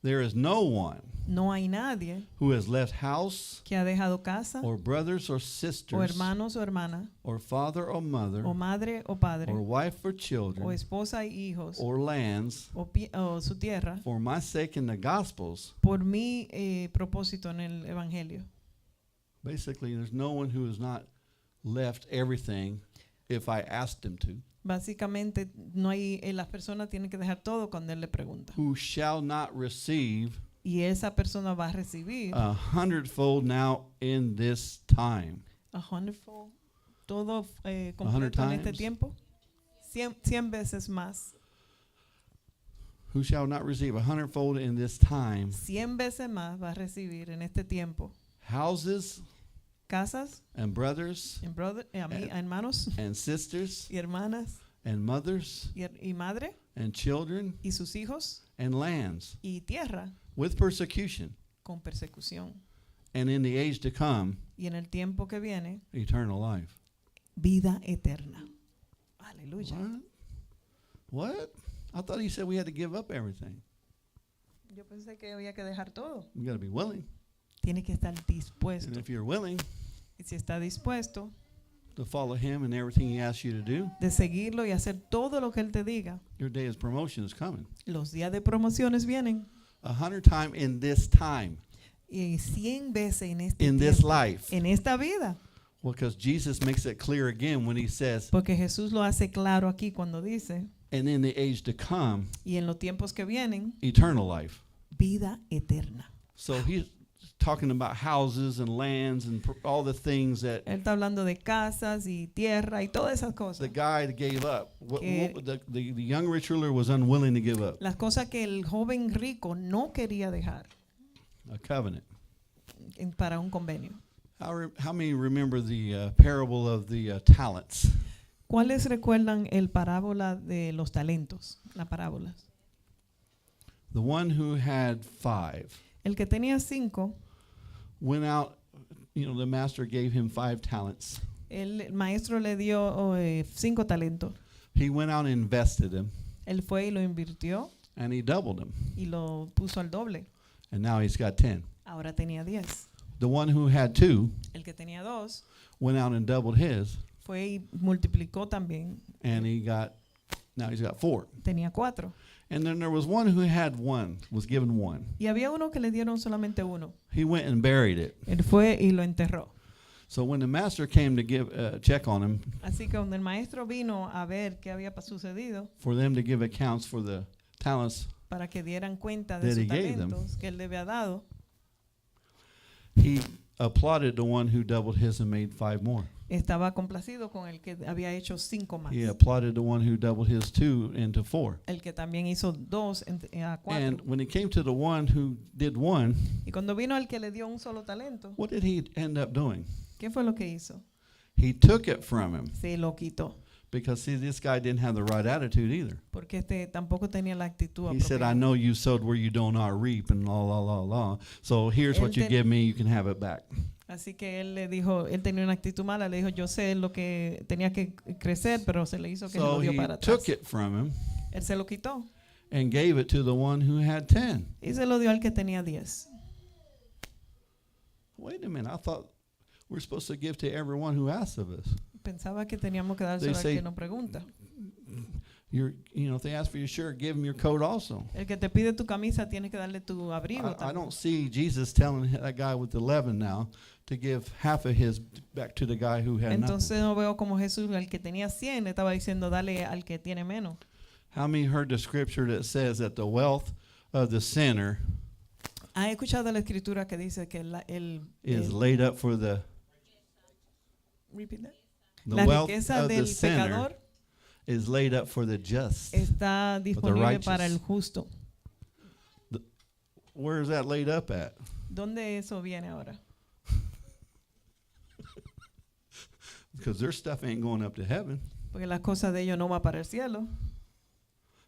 there is no one no hay nadie who has left house que ha dejado casa or brothers or o sisters hermanos o hermanas or father or mother o madre o padre or wife or o children esposa y hijos or lands o su tierra for my sake in the Gospels. por mi propósito en el evangelio. Basically, there's no one who has not left everything if I asked them to, Básicamente no hay las personas tienen que dejar todo cuando él le pregunta. who shall not receive Y esa persona va a recibir 100-fold now in this time. 100-fold, todo 100 completo en este times. tiempo, 100 veces más, Who shall not receive 100-fold in this time 100 veces más va a recibir en este tiempo houses casas, and brothers hermanos and sisters y hermanas and mothers y madre and children y sus hijos and lands y tierra with persecution, con persecución. and in the age to come, Y en el tiempo que viene, eternal life. vida eterna. Aleluya. What? I thought he said we had to give up everything. Yo pensé que había que dejar todo. We got to be willing. Tiene que estar And dispuesto. if you're willing Y si está dispuesto to follow him and everything he asks you to do, de seguirlo y hacer todo lo que él te diga, your day of promotion is coming. los días de promociones vienen. 100 times in this time, Y 100 veces en este in this tiempo, life. en esta vida. Well, because Jesus makes it clear again when he says, Porque Jesús lo hace claro aquí cuando dice, and in the age to come, y en los tiempos que vienen, eternal life. vida eterna. So he's talking about houses and lands and all the things that Él está hablando de casas y tierra y todas esas the cosas. guy that gave up. Que- The young rich ruler was unwilling to give up Las cosas que el joven rico no quería dejar a covenant. para un convenio. How many remember the parable of the talents? ¿Cuáles recuerdan el parábola de los talentos? La parábola. The one who had 5 El que tenía 5, went out, the master gave him 5 talents. el maestro le dio 5 talentos. He went out and invested them, Él fue y lo invirtió and he doubled them. y lo puso al doble. And now he's got 10. Ahora tenía 10. The one who had 2 El que tenía 2 went out and doubled his, fue y multiplicó también. and now he's got 4. Tenía 4. And then there was one who had 1, was given 1. Y había uno que le dieron solamente 1. He went and buried it. Él fue y lo enterró. So when the master came to give check on him Así que cuando el maestro vino a ver qué había sucedido, for them to give accounts for the talents para que dieran cuenta de that sus he gave them. talentos que él le había dado, he applauded the one who doubled his and made 5 more. estaba complacido con el que había hecho 5 más. He applauded the one who doubled his 2 into 4. El que también hizo 2 a 4. And when it came to the one who did 1, Y cuando vino el que le dio un solo talento, what did he end up doing? ¿qué fue lo que hizo? He took it from him Se lo quitó. because see, this guy didn't have the right attitude either. Porque tampoco tenía la actitud He said, I apropiada. know you sowed where you do not reap and la. So here's what you Él give me, you can have it back. Así que él le dijo, él tenía una actitud mala, le dijo, yo sé lo que tenía que crecer, pero se le hizo que se So lo dio he para atrás. took it from him Él se lo quitó and gave it to the one who had 10. y se lo dio al que tenía 10. Wait a minute, I thought we're supposed to give to everyone who asks of us. Pensaba que teníamos que dárselo They al say- que nos pregunta. If they ask for your shirt, give them your coat also. El que te pide tu camisa, tienes que darle tu abrigo I también. don't see Jesus telling that guy with 11 now to give half of his back to the guy who had nothing. Entonces no veo como Jesús, al que tenía 100, le estaba diciendo, dale al que tiene menos. How many heard the scripture that says that the wealth of the sinner ¿Has escuchado la escritura que dice que is laid up for the repeat that? the La wealth riqueza of the del sinner pecador is laid up for the just? está disponible righteous. para el justo. Where is that laid up at? ¿Dónde eso viene ahora? Because their stuff ain't going up to heaven. Porque las cosas de ellos no van para el cielo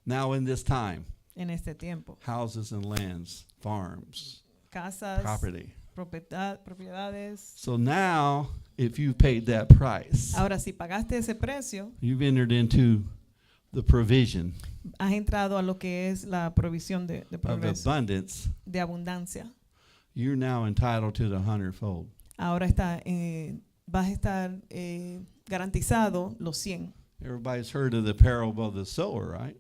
Now in this time, en este tiempo. houses and lands, farms, Casas, property. propiedades. So now, if you paid that price, Ahora, si pagaste ese precio, you've entered into the provision has entrado a lo que es la provisión de of progreso, abundance. de abundancia. You're now entitled to the 100-fold. Ahora vas a estar garantizado los 100. Everybody's heard of the parable of the sower, right?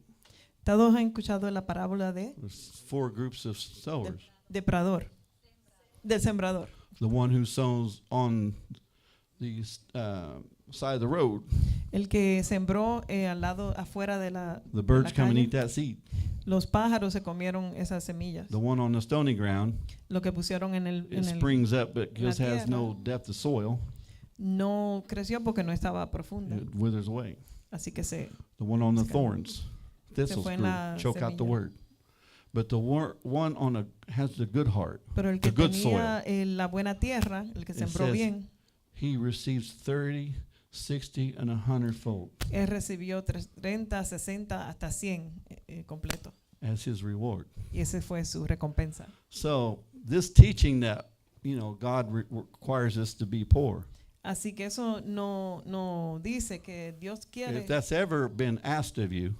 Todos han escuchado la parábola There's 4 groups of sowers. del sembrador. The one who sows on the side of the road, El que sembró al lado afuera de la, the birds la come and calle. eat that seed. Los pájaros se comieron esas semillas. The one on the stony ground, Lo que pusieron it springs up but just has tierra. no depth of soil. no creció porque no estaba profunda. It withers away. Así que The one on the Se cayó. thorns, thistles fue en grew, la choke out the semilla. word. But the one has the good heart. Pero el que The good tenía la buena tierra, el que It sembró says- bien, He receives 30, 60, and 100-fold él recibió 30, 60, hasta 100 completo. as his reward. Y ese fue su recompensa. So this teaching that God requires us to be poor. Así que eso no dice que Dios quiere If that's ever been asked of you,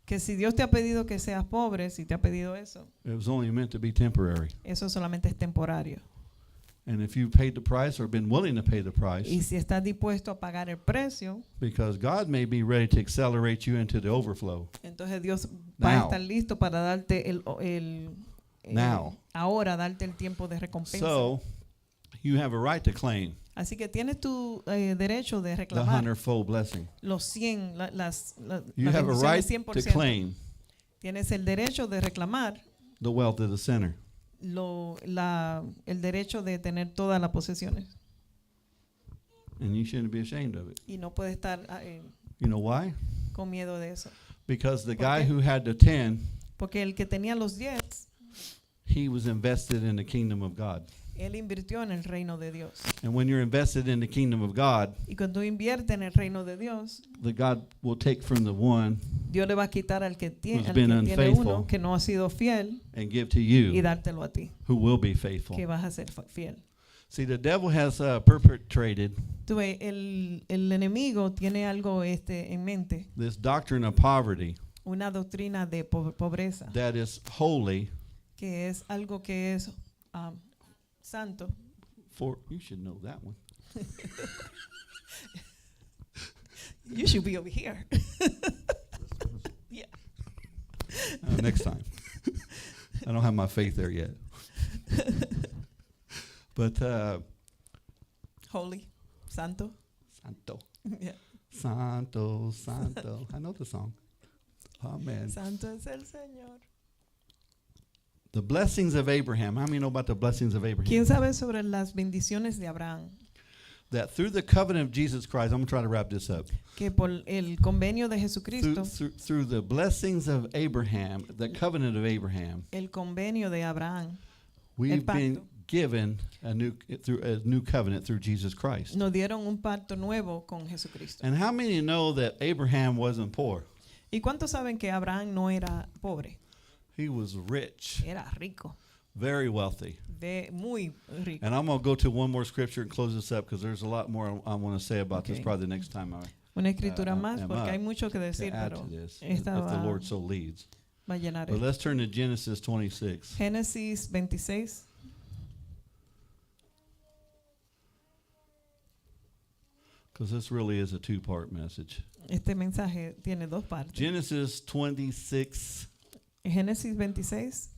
que si Dios te ha pedido que seas pobre, si te ha pedido eso, it was only meant to be temporary. eso solamente es temporario. And if you paid the price or been willing to pay the price, Y si estás dispuesto a pagar el precio, because God may be ready to accelerate you into the overflow. entonces Dios va a Now. estar listo para darte Now. ahora darte el tiempo de recompensa. So you have a right to claim Así que tienes tu derecho de the reclamar 100-fold blessing. los 100, You las have a bendiciones right 100%. to claim Tienes el derecho de reclamar the wealth of the sinner. el derecho de tener todas las posesiones. And you shouldn't be ashamed of it. Y no puedes estar You know why? con miedo de eso. Because the ¿Por guy qué? who had the 10, Porque el que tenía los 10, he was invested in the kingdom of God. él invirtió en el reino de Dios. And when you're invested in the kingdom of God, Y cuando inviertes en el reino de Dios, the God will take from the one Dios le va a quitar al que tiene, Who's been tiene unfaithful. uno que no ha sido fiel and give to y you dártelo a ti, who will be faithful. que vas a ser fiel. See, the devil has perpetrated Tú ves, el enemigo tiene algo en mente, this doctrine of poverty una doctrina de pobreza, that is holy que es algo que es santo. for, you should know that one. You should be over here. Yeah. Next time. I don't have my faith there yet. But Holy, santo. Santo, Yeah. Santo, Santo. I know the song. Amen. Santo es el Señor. The blessings of Abraham. How many know about the blessings of Abraham? ¿Quién sabe sobre las bendiciones de Abraham? That through the covenant of Jesus Christ, I'm going to try to wrap this up. Que por el convenio de Jesucristo, Through the blessings of Abraham, the covenant of Abraham, el convenio de Abraham, we've pacto. been given a new covenant through Jesus Christ. nos dieron un pacto nuevo con Jesucristo. And how many know that Abraham wasn't poor? ¿Y cuántos saben que Abraham no era pobre? He was rich, Era rico, very wealthy. muy rico. And I'm going to go to one more scripture and close this up because there's a lot more I want to say about this Okay. probably the next time I Una escritura más am porque up hay mucho que to decir, add pero to this, esta if the va, Lord so leads. va a llenar But esto. let's turn to Genesis 26. Génesis 26. Because this really is a two-part message. Este mensaje tiene dos partes. Genesis 26, Génesis 26,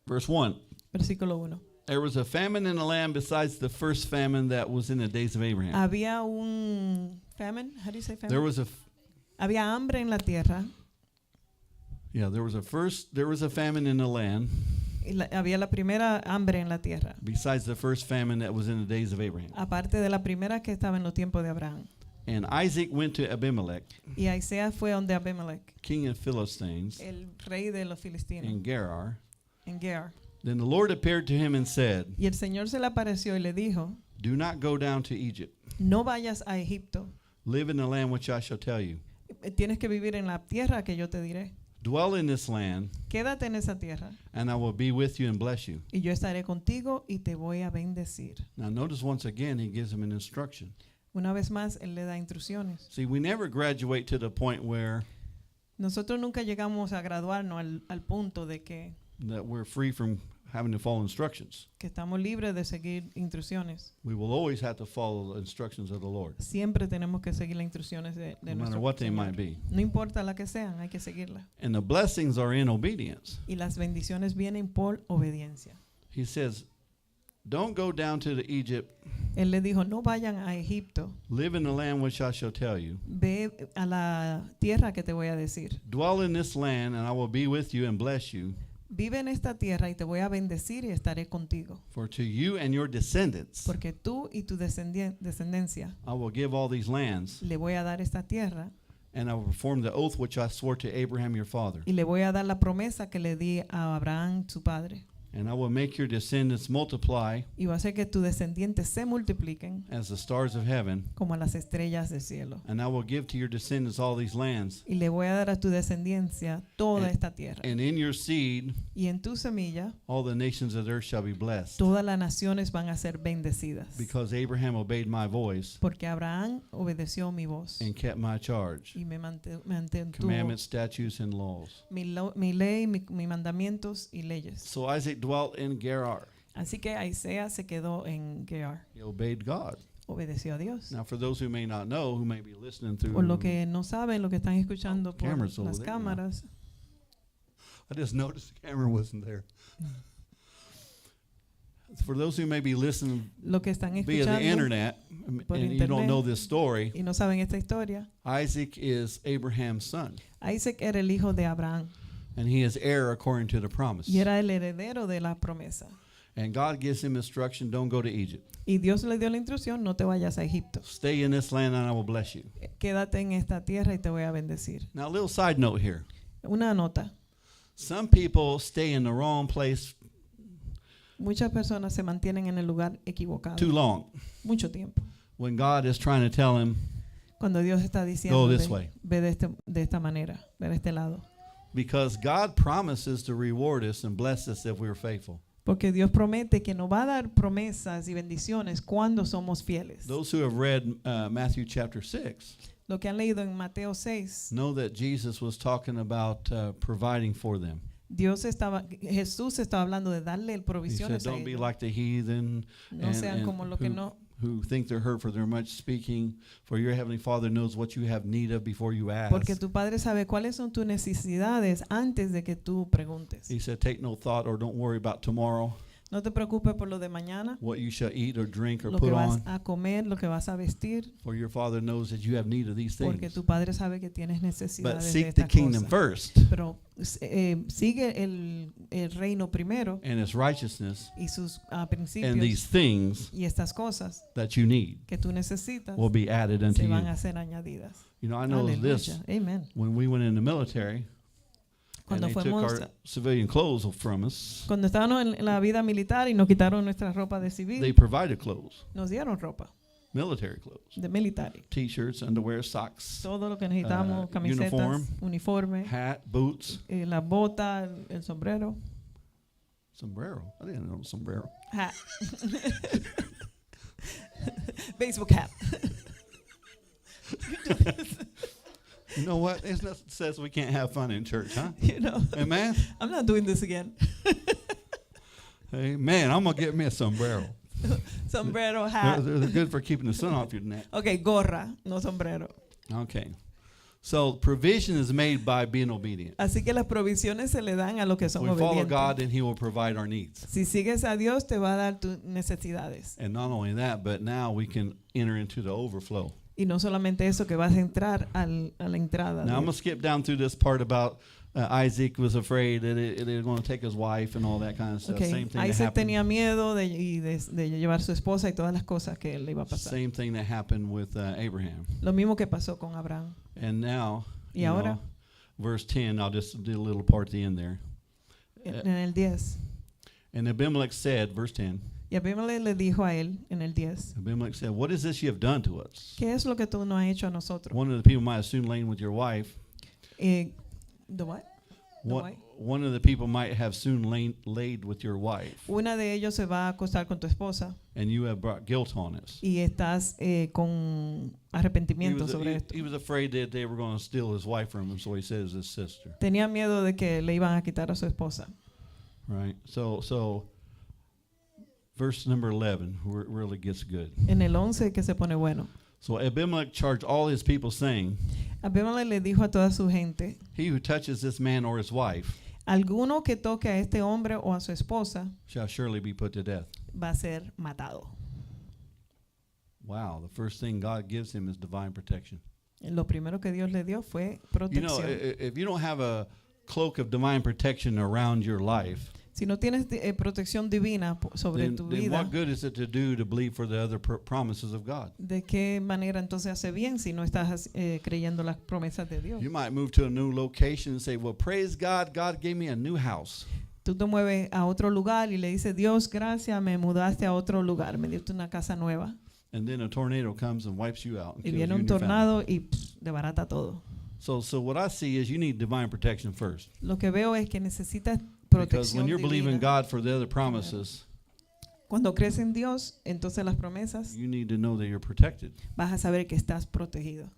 verse 1. versículo 1. There was a famine in the land besides the first famine that was in the days of Abraham. Había un famine, how do you say famine? There was a Había hambre en la tierra. there was a famine in the land Y había la primera hambre en la tierra, besides the first famine that was in the days of Abraham. aparte de la primera que estaba en los tiempos de Abraham. And Isaac went to Abimelech, Y Isaías fue donde Abimelech, king of Philistines, el rey de los filistinos, in Gerar. en Gerar. Then the Lord appeared to him and said, Y el Señor se le apareció y le dijo, Do not go down to Egypt. no vayas a Egipto, Live in the land which I shall tell you. tienes que vivir en la tierra que yo te diré. Dwell in this land, Quédate en esa tierra and I will be with you and bless you. y yo estaré contigo y te voy a bendecir. Now notice once again, he gives him an instruction. Una vez más, Él le da instrucciones. See, we never graduate to the point where Nosotros nunca llegamos a graduarnos al punto de que that we're free from having to follow instructions. estamos libres de seguir instrucciones. We will always have to follow the instructions of the Lord, Siempre tenemos que seguir las instrucciones de no matter nuestro what they Señor. might be. No importa la que sean, hay que seguirlas. And the blessings are in obedience. Y las bendiciones vienen por obediencia. He says, don't go down to the Egypt. Él le dijo, no vayan a Egipto, Live in the land which I shall tell you. ve a la tierra que te voy a decir. Dwell in this land, and I will be with you and bless you. Vive en esta tierra y te voy a bendecir y estaré contigo. For to you and your descendants Porque tú y tu descendencia I will give all these lands, le voy a dar esta tierra and I will perform the oath which I swore to Abraham your father. y le voy a dar la promesa que le di a Abraham, su padre. And I will make your descendants multiply Y va a hacer que tus descendientes se multipliquen as the stars of heaven, como las estrellas del cielo. and I will give to your descendants all these lands, Y le voy a dar a tu descendencia toda esta tierra. and in your seed Y en tu semilla, all the nations of the earth shall be blessed. todas las naciones van a ser bendecidas. Because Abraham obeyed my voice Porque Abraham obedeció mi voz and kept my charge, y me mantuvo commandments, statutes, and laws. mi ley, mis mandamientos y leyes. So Isaac dwelt in Gerar. Así que Isaías se quedó en Gerar. He obeyed God. Obedeció a Dios. Now, for those who may not know, who may be listening through, Por lo que no saben, lo que están escuchando por cameras over las there, cámaras, I just noticed the camera wasn't there. For those who may be listening lo que están via the escuchando internet, por and you don't know internet. this story, y no saben esta historia, Isaac is Abraham's son, Isaac era el hijo de Abraham and he is heir according to the promise. y era el heredero de la promesa. And God gives him instruction, don't go to Egypt. Y Dios le dio la instrucción, no te vayas a Egipto. Stay in this land and I will bless you. Quédate en esta tierra y te voy a bendecir. Now, a little side note here. Una nota. Some people stay in the wrong place Muchas personas se mantienen en el lugar equivocado too long mucho tiempo. when God is trying to tell him, Cuando Dios está diciendo, Go this way. ve de esta manera, ve de este lado. because God promises to reward us and bless us if we're faithful. Porque Dios promete que nos va a dar promesas y bendiciones cuando somos fieles. Those who have read Matthew chapter 6 Lo que han leído en Mateo 6, know that Jesus was talking about providing for them. Jesús estaba hablando de darle He said, provisiones a don't be ellos. like the heathen No sean como lo que no, who think they're hurt for their much speaking, for your heavenly Father knows what you have need of before you ask. porque tu Padre sabe cuáles son tus necesidades antes de que tú preguntes. He said, take no thought or don't worry about tomorrow, No te preocupes por lo de mañana, what you shall eat or drink or lo que put vas on, a comer, lo que vas a vestir, for your Father knows that you have need of these porque things. tu Padre sabe que tienes But necesidades de seek the estas kingdom cosas. first Pero sigue el reino primero and its righteousness, y sus and principios these things y estas cosas that you need que tú necesitas will be added unto se you. van a ser añadidas. You know, I know this Aleluya. Amen. when we went in the military and Cuando they took fuimos, our civilian clothes from us. cuando estábamos en la vida militar y nos quitaron nuestra ropa de They civil, provided clothes, nos dieron ropa military clothes, de militar. t-shirts, underwear, socks, Todo lo que necesitamos, camisetas, uniforme, hat, boots, la bota, el sombrero. sombrero. I didn't know sombrero. Hat. Baseball cap. You know what? It's nothing that says we can't have fun in church, huh? You know, Amen. I'm not doing this again. Amen. I'm gonna get me a sombrero. Sombrero, They're, hat. they're good for keeping the sun off your neck. Okay, gorra, no sombrero. Okay. So provision is made by being obedient. Así que las provisiones se le dan a los que son We follow God obedientes. and He will provide our needs. Si sigues a Dios, te va a dar tus necesidades. And not only that, but now we can enter into the overflow. Y no solamente eso, que vas a entrar a la entrada. Now I'm de- gonna skip down through this part about Isaac was afraid that they were going to take his wife and all that kind of stuff. Okay. Same thing that Isaac happened. tenía miedo de llevar su esposa y todas las cosas que le iba a pasar. Same thing that happened with Abraham. Lo mismo que pasó con Abraham. And now, Y you ahora, know, verse 10. I'll just do a little part at the end there. en el 10. And Abimelech said, verse 10. Y Abimelech le dijo a él en el 10, Abimelech said, "What is this you have done to us?" ¿qué es lo que tú nos has hecho a nosotros? One of the people might have soon lain with your wife. The what? The One, wife? one of the people might have soon laid with your wife, Una de ellos se va a acostar con tu esposa and you have brought guilt on us. y estás con He arrepentimiento was, sobre he, esto. he was afraid that they were going to steal his wife from him, so he says his sister. Tenía miedo de que le iban a quitar a su esposa. Right. So verse number 11 where it really gets good. En el 11 que se pone bueno. So Abimelech charged all his people, saying, Abimelech le dijo a toda su gente, "He who touches this man or his wife alguno que toque a este hombre o a su esposa shall surely be put to death." va a ser matado. Wow. The first thing God gives him is divine protection. Lo primero que Dios le dio fue You know, protección. if you don't have a cloak of divine protection around your life, Si no tienes protección divina sobre then tu what vida, good is it to do to believe for the other promises of God? ¿de qué manera entonces hace bien si no estás creyendo las promesas de Dios? You might move to a new location and say, "Well, praise God, God gave me a new house." Tú te mueves a otro lugar y le dices, Dios, gracias, me mudaste a otro lugar, me diste una casa nueva. And then a tornado comes and wipes you out and Y kills viene you un and your family. tornado y debarata todo. So what I see is you need divine protection first. Lo que veo es que necesitas Because when protección you're believing divina. God for the other promises, Cuando crees en Dios, entonces las promesas, you need to know that you're protected. vas a saber que estás protegido.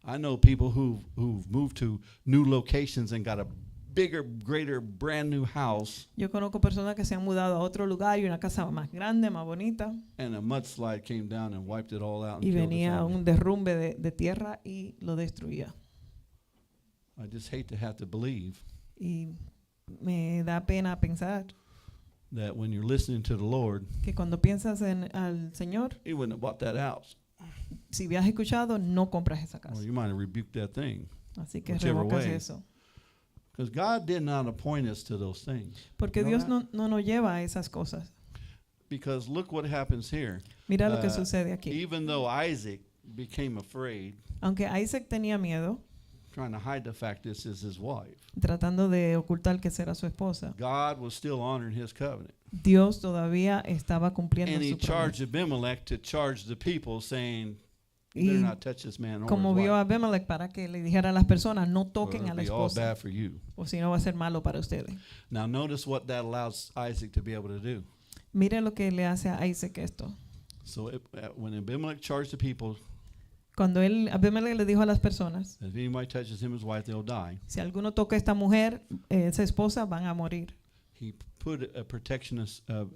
I know people who've moved to new locations and got a bigger, greater, brand new house, Yo conozco personas que se han mudado a otro lugar y una casa más grande, más bonita, and a mudslide came down and wiped it all out and y killed the venía family. un derrumbe de tierra y lo destruía. I just hate to have to believe Y me da pena pensar that when you're listening to the Lord, que cuando piensas al Señor, He wouldn't have bought that house. si habías escuchado, no compras esa casa. Or you might have rebuked that thing. Así que whichever revocas way. eso. Because God did not appoint us to those things. Porque You know Dios that? no nos lleva a esas cosas. Because look what happens here. Mira lo que Uh, sucede aquí. Even though Isaac became afraid, Aunque Isaac tenía miedo, trying to hide the fact this is his wife, tratando de ocultar que era su esposa, God was still honoring his covenant. Dios todavía estaba cumpliendo And he su charged promesa. Abimelech to charge the people, saying, Y "Better not touch this man or como his vio a wife, Abimelech para que le dijera a las personas, no or toquen a it'll la be all esposa, bad for you." o si no va a ser malo para ustedes. Now notice what that allows Isaac to be able to do. Mire lo que le hace a Isaac esto. So when Abimelech charged the people, Cuando Abimelech le dijo a las personas, if anybody touches him or his wife, they'll die. si alguno toca a esta mujer, esa esposa, van a morir. He put a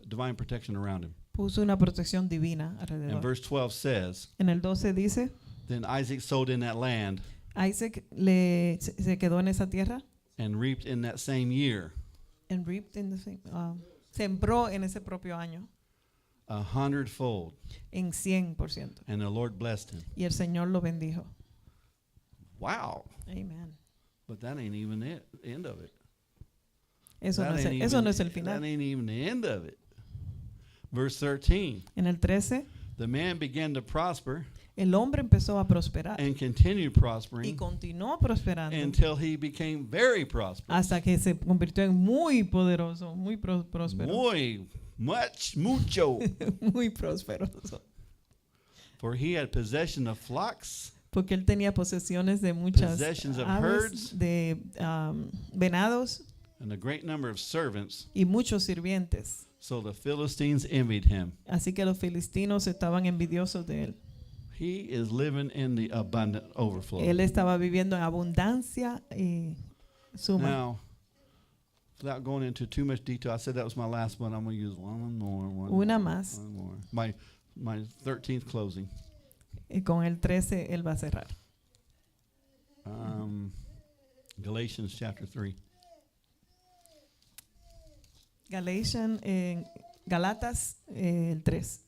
divine protection around him. Puso una protección divina And alrededor. verse 12 says, En el 12 dice, "Then Isaac sowed in that land Isaac se quedó en esa tierra and reaped in that same year and reaped in the same, sembró en ese propio año 100-fold. en 100%. And the Lord blessed him. Y el Señor lo bendijo. Wow. Amen. But that ain't even the end of it. Eso no, That es el, ain't eso even- no es el That final. ain't even the end of it. Verse 13. En el 13, The man began to prosper el hombre empezó a prosperar and continued y prospering continuó prosperando until he became very prosperous. hasta que se convirtió en muy poderoso, muy próspero, Mucho. muy prósperoso. For he had possession of flocks, Porque él tenía posesiones de muchas Possessions of aves, herds. de venados and a great number of servants. y muchos sirvientes. So the Philistines envied him. Así que los filistinos estaban envidiosos de él. He is living in the abundant overflow. Él estaba viviendo en abundancia y suma. Now, without going into too much detail, I said that was my last one. I'm going to use one more. Una más. One more. My 13th closing. Y con el 13 él va a cerrar. Galatians chapter 3. Galatas el 3.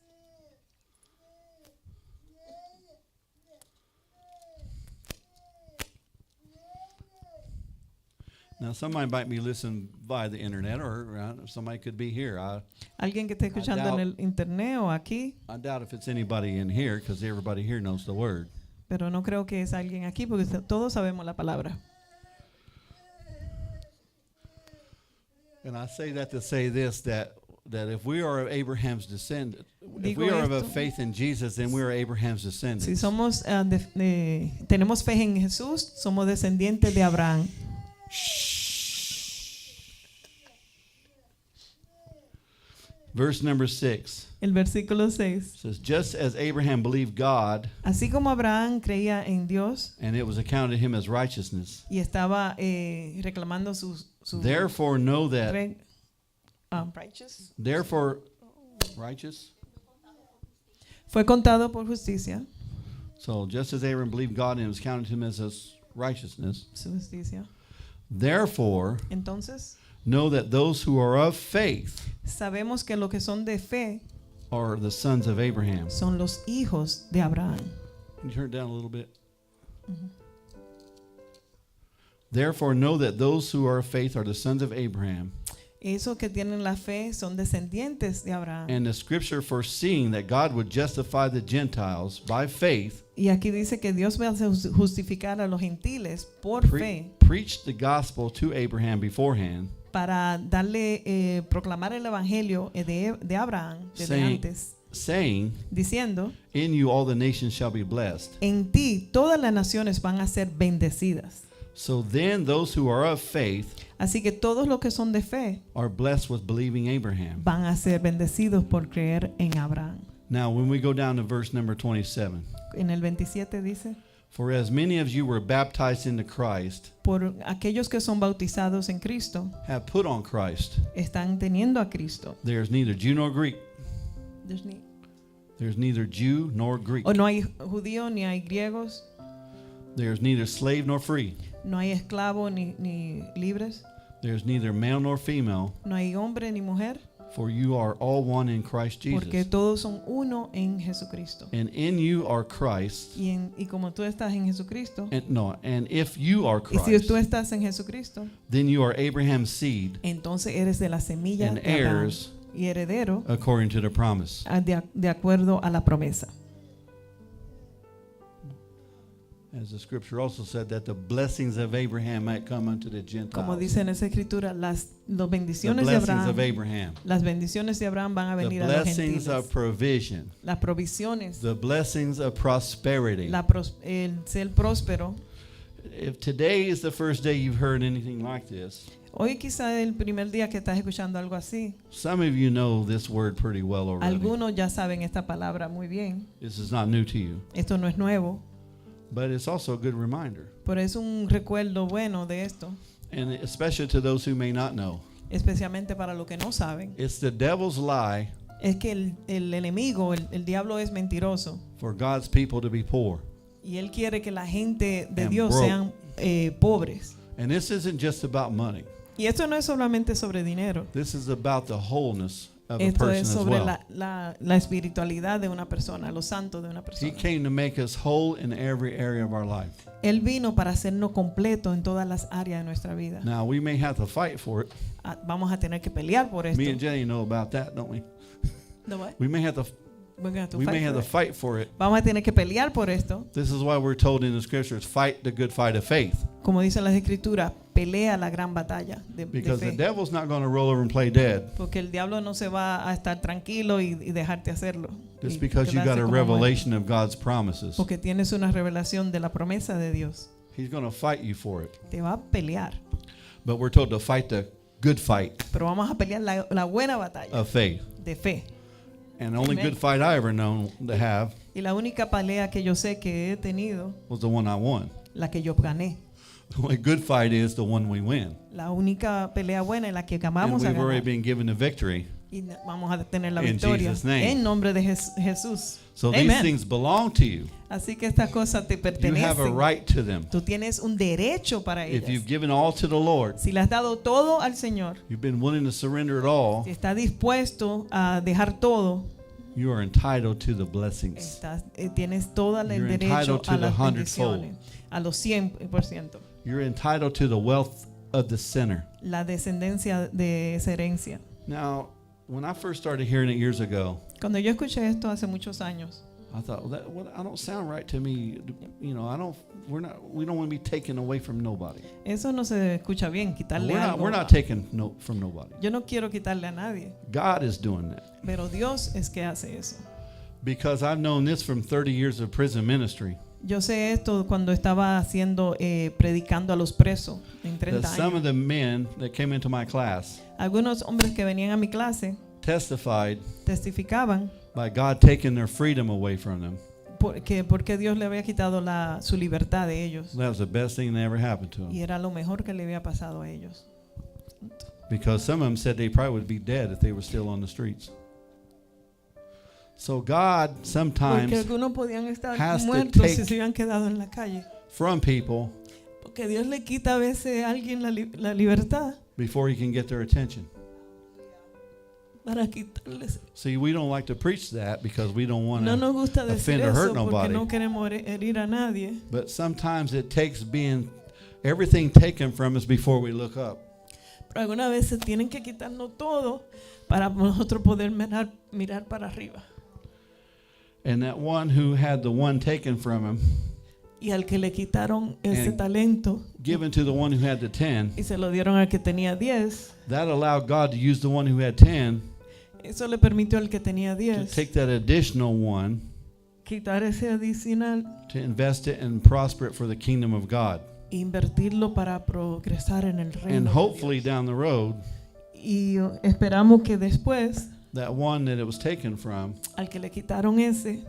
Now, somebody might be listening via the internet, or somebody could be here. Alguien que esté escuchando en el internet o aquí, I doubt if it's anybody in here, because everybody here knows the word. pero no creo que es alguien aquí porque todos sabemos la palabra. And I say that to say this, that if we are of Abraham's descendant, if Digo we are of a esto. faith in Jesus, then we are Abraham's descendants. Si somos tenemos fe en Jesús, somos descendientes de Abraham. Verse number 6 El versículo 6. says, just as Abraham believed God, Así como Abraham creía en Dios and it was accounted to him as righteousness, y estaba reclamando su therefore know that, righteous. therefore, righteous? Fue contado por justicia, So just as Abraham believed God and it was counted to him as his righteousness, su justicia. therefore Entonces, know that those who are of faith sabemos que los que son de fe are the sons of Abraham. son los hijos de Abraham. Can you turn it down a little bit? Therefore know that those who are of faith are the sons of Abraham. Esos que tienen la fe son descendientes de Abraham. And the scripture foreseeing that God would justify the Gentiles by faith, Y aquí dice que Dios va a justificar a los gentiles por fe preached the gospel to Abraham beforehand, para darle proclamar el evangelio de Abraham desde Saying- antes, saying, diciendo: in you all the nations shall be blessed. en ti todas las naciones van a ser bendecidas. So then those who are of faith Así que todos los que son de fe are blessed with believing Abraham. van a ser bendecidos por creer en Abraham. Now when we go down to verse number 27, En el 27 dice: for as many of you were baptized into Christ, por aquellos que son bautizados en Cristo, have put on Christ. están teniendo a Cristo. There's neither Jew nor Greek. There's neither Jew nor Greek. O no hay judíos ni hay griegos, There's neither slave nor free. no hay esclavos ni libres, There's neither male nor female, no hay hombre ni mujer, for you are all one in Christ porque Jesus. todos son uno en Jesucristo. And in you are Christ. Y como tú estás en Jesucristo, And if you are y si Christ, tú estás en Jesucristo, then you are Abraham's seed entonces eres de la semilla and de Abraham heirs y heredero according to the promise. de acuerdo a la promesa. As the scripture also said, that the blessings of Abraham might come unto the Como Gentiles. dice en esa escritura, las The bendiciones de blessings of Abraham, Abraham. las bendiciones de Abraham van a The venir a los blessings gentiles. of provision. Las provisiones, The blessings of prosperity. el ser próspero. If today is the first day you've heard anything like this, Hoy quizá es el primer día que estás escuchando algo así. some of you know this word pretty well already. Algunos ya saben esta palabra muy bien. This is not new to you, Esto no es nuevo, but it's also a good reminder, pero es un recuerdo bueno de esto, and especially to those who may not know. especialmente para los que no saben. It's the devil's lie Es que el enemigo, el diablo es mentiroso for God's people to be poor. y él quiere que la gente de And Dios broke. sean pobres. And this isn't just about money. Y esto no es solamente sobre dinero. This is about the wholeness of a Esto person es as sobre well. la espiritualidad de una persona, lo santo de una He persona. came to make us whole in every area of our life. Él vino para hacernos completo en todas las áreas de nuestra vida. Now, we may have to fight for it. Vamos a tener que pelear por esto. Me and Jenny know about that, don't we? The what? We may have to We're gonna have to we fight may have for to it. fight for it. Vamos a tener que pelear por esto. This is why we're told in the scriptures, fight the good fight of faith. Como dicen las escrituras, pelea la gran batalla de Because the fe. devil's not going to roll over and play dead. Porque el diablo no se va a estar tranquilo y dejarte hacerlo. Just Y because you quedarse got a como muerto. revelation of God's promises. Porque tienes una revelación de la promesa de Dios. He's going to fight you for it. Te va a pelear. But we're told to fight the good fight Pero vamos a pelear la buena batalla of faith. de fe. And the only Amen. good fight I ever known to have Y la única pelea que yo sé que he tenido, was the one I won. la que yo gané. The only good fight is the one we win. La única pelea buena es la que And vamos a we've already ganar. been given the victory. Y vamos a tener la In victoria Jesus' name. en nombre de Jesús. So these Amen. things belong to you. Así que estas cosas te You have a pertenecen. right to them. Tú tienes un derecho para If you've ellas. given all to the Lord, Si le has dado todo al Señor, you've been willing to surrender it all, si estás dispuesto a dejar todo, you are entitled to the blessings. tienes todo el You're derecho entitled to a the las 100-fold. bendiciones, a los 100%. You're entitled to the wealth of the sinner. La descendencia de esa herencia. Now, when I first started hearing it years ago, Cuando yo escuché esto hace muchos años, I thought, well, I don't sound right to me. You know, we don't want to be taken away from nobody. eso no se escucha bien, quitarle algo. We're not taken from nobody. Yo no quiero quitarle a nadie, God is doing that. pero Dios es que hace eso. Because I've known this from 30 years of prison ministry. Yo sé esto cuando estaba haciendo, predicando a los presos en That 30 some of años. the men that came into my class Algunos hombres que venían a mi clase testified testificaban by God taking their freedom away from them. porque Dios le había quitado su libertad de ellos. That was the best thing that ever happened to them. Y era lo mejor que le había pasado a ellos. Because some of them said they probably would be dead if they were still on the streets. So God Porque sometimes algunos podían estar has to muertos take- si se habían quedado en la calle. from people Porque Dios le quita a veces a alguien la libertad before he can get their attention. para quitarles. See, we don't like to preach that because we don't want No to. nos gusta decir offend or hurt eso porque nobody. no queremos herir a nadie. But sometimes it takes being everything taken from us before we look up. Pero algunas veces tienen que quitarnos todo para nosotros poder mirar para arriba. And that one who had the one taken from him, Y al que le quitaron ese And talento given to the one who had the 10, y se lo dieron al que tenía 10, that allowed God to use the one who had 10 eso le permitió al que tenía to 10 take that additional one quitar ese adicional to invest it and prosper it for the kingdom of God. e invertirlo para progresar en el reino. And de hopefully Dios. down the road, Y esperamos que después that one that it was taken from, al que le quitaron ese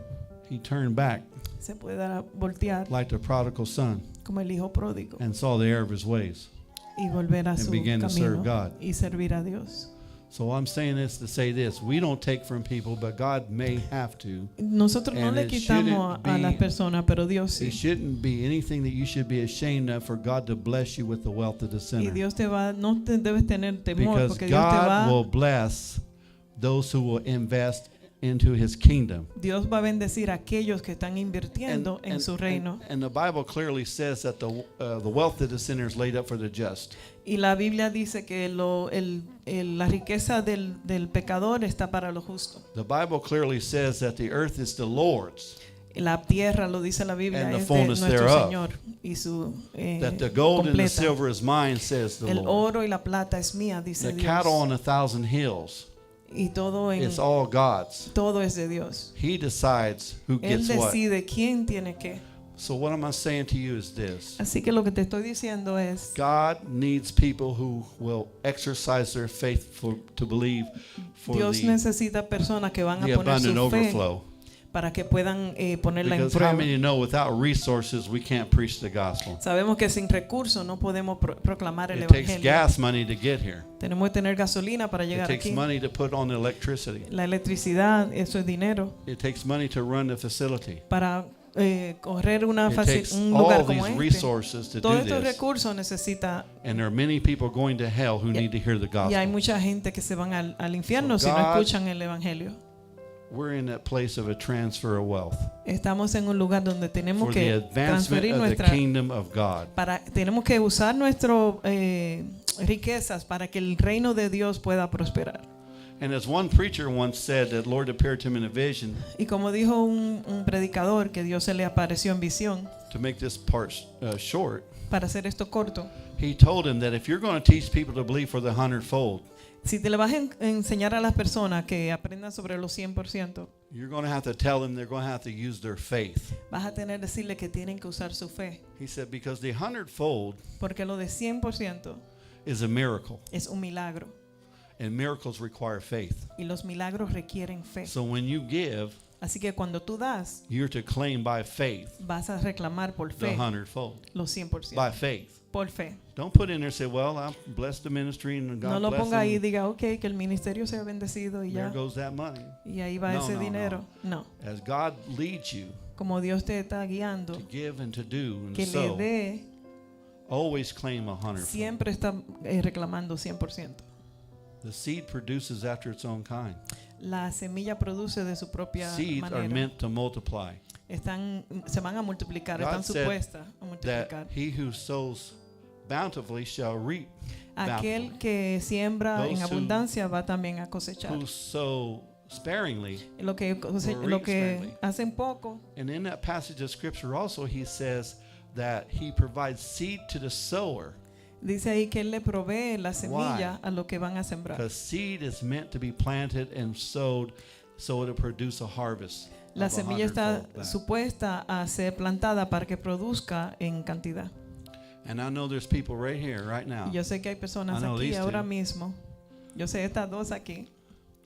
he turned back se pueda voltear like the prodigal son como el hijo pródigo and saw the error of his ways. y volver a And su began to serve camino God. y servir a Dios. So I'm saying this to say this. We don't take from people, but God may have to. Nosotros no And le it quitamos shouldn't a las be- personas, pero Dios It sí. shouldn't be anything that you should be ashamed of for God to bless you with the wealth of the Y sinner. Dios no te debes tener temor Because porque Dios te God will va, bless those who will invest into his kingdom. Dios va a bendecir a aquellos que están invirtiendo en su reino. and the Bible clearly says that the wealth of the sinner is laid up for the just. Y la Biblia dice que la riqueza del pecador está para lo justo. The Bible clearly says that the earth is the Lord's, La tierra, lo dice la Biblia, And the es de fullness nuestro thereof. Señor y su that the gold and the completa. silver is mine, says the El Lord. oro y la plata es mía, dice The Dios. cattle on 1,000 hills, Y todo it's all God's. todo es de Dios. He decides who Él gets what. decide quién tiene qué. So what am I saying to you is this. Así que lo que te estoy diciendo es, God needs people who will exercise their faith to believe for Dios the necesita personas que van a the poner abundant su fe overflow. para que puedan ponerla en Because how prueba. many know without resources we can't preach the gospel? Sabemos que sin recursos no podemos proclamar el It takes evangelio. gas money to get here. Tenemos que tener gasolina para It llegar takes aquí. money to put on the electricity. La electricidad, eso es dinero It takes money to run the facility. para correr It takes un lugar all como these este. resources to Todos do estos this. recursos necesita, And there are many people going to hell who need to hear the y hay gospel. mucha gente que se van al infierno So si no God- escuchan el evangelio. We're in that place of a transfer of wealth Estamos en un lugar donde tenemos for the que advancement transferir of the nuestra kingdom of God. tenemos que usar nuestras riquezas para que el reino de Dios pueda prosperar. And as one preacher once said, that Lord appeared to him in a vision Y como dijo un predicador que Dios se le apareció en visión, to make this part short. para hacer esto corto, He told him that if you're going to teach people to believe for the 100-fold, si te le vas a enseñar a las personas que aprendan sobre los 100%, you're going to have to tell them they're going to have to use their faith. vas a tener que decirle que tienen que usar su fe, He said, because the 100-fold porque lo de 100% is a miracle, es un milagro and miracles require faith. y los milagros requieren fe. So when you give, Así que cuando tú das, you're to claim by faith vas a reclamar por the fe 100-fold. los 100%. By faith. Por fe. Don't put in there and say, well, I'm blessed the ministry and God No lo bless ponga ahí y them. diga, ok, que el ministerio sea bendecido y There ya. goes that money. Y ahí va No, ese no, dinero. No. As God leads you Como Dios te está guiando, to give and to do and que le sow, dé, always claim 100-fold. siempre está reclamando 100%. The seed produces after its own kind. La semilla produce de su propia Seeds are manera. meant to multiply. Se van a multiplicar, God están said supuestas a That multiplicar. he who sows bountifully shall reap. Aquel que siembra Those en who- abundancia va también a cosechar. Who sow sparingly. Lo que, will lo reap que sparingly. hacen poco, And in that passage of scripture also he says that he provides seed to the sower. dice ahí que Él le provee la semilla a lo que van a sembrar. Because seed is meant to be planted and sowed so it'll produce a harvest. La of semilla está 100-fold back. supuesta a ser plantada para que produzca en cantidad. And I know there's people right here, right now. Y yo sé que hay personas I know aquí these ahora two. mismo. Yo sé estas dos aquí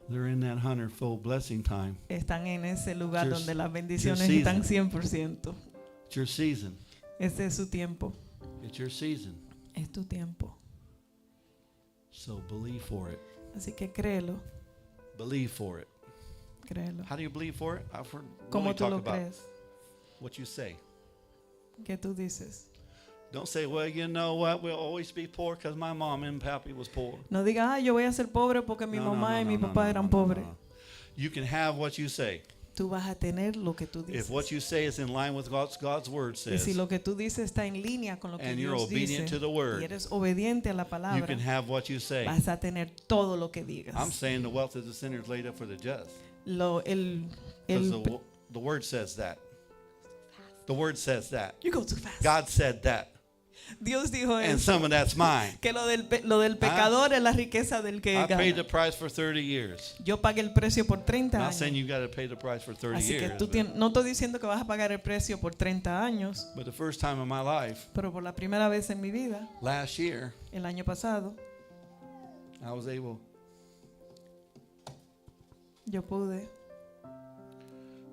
They're in that 100-fold blessing time. están en ese lugar Your- donde las bendiciones season. están 100%. It's your season. Este es su tiempo. It's your season. Es tu tiempo. So believe for it. Así que créelo, Believe for it. créelo. How do you believe for it? I've heard ¿Cómo Willie tú talk lo about crees? what you say. ¿Qué tú dices? Don't say, well, you know what? We'll always be poor because my mom and pappy was poor. No digas, yo voy a ser pobre porque mi No, no, mamá no, y no, mi no, papá no, eran no, pobres. no. You can have what you say. Tú vas a tener lo que tú dices. If what you say is in line with God's word Y si says, lo que tú dices está en línea con lo que and you're Dios dice obedient to the word, y eres obediente a la you palabra, can have what you say. vas a tener todo lo que digas. I'm saying the wealth of the sinner is laid up for the just. El, Because the word says that. The word says that. you go too fast. God said that. Dios dijo And eso, some of that's mine. que lo del pecador es la riqueza del que I paid the gana. price for 30 years. Yo pagué el precio por 30 I'm not saying años. you got to pay the price for 30 Así que years. tú no estoy diciendo que vas a pagar el precio por 30 años, But the first time in my life, pero por la primera vez en mi vida, last year, el año pasado, I was able yo pude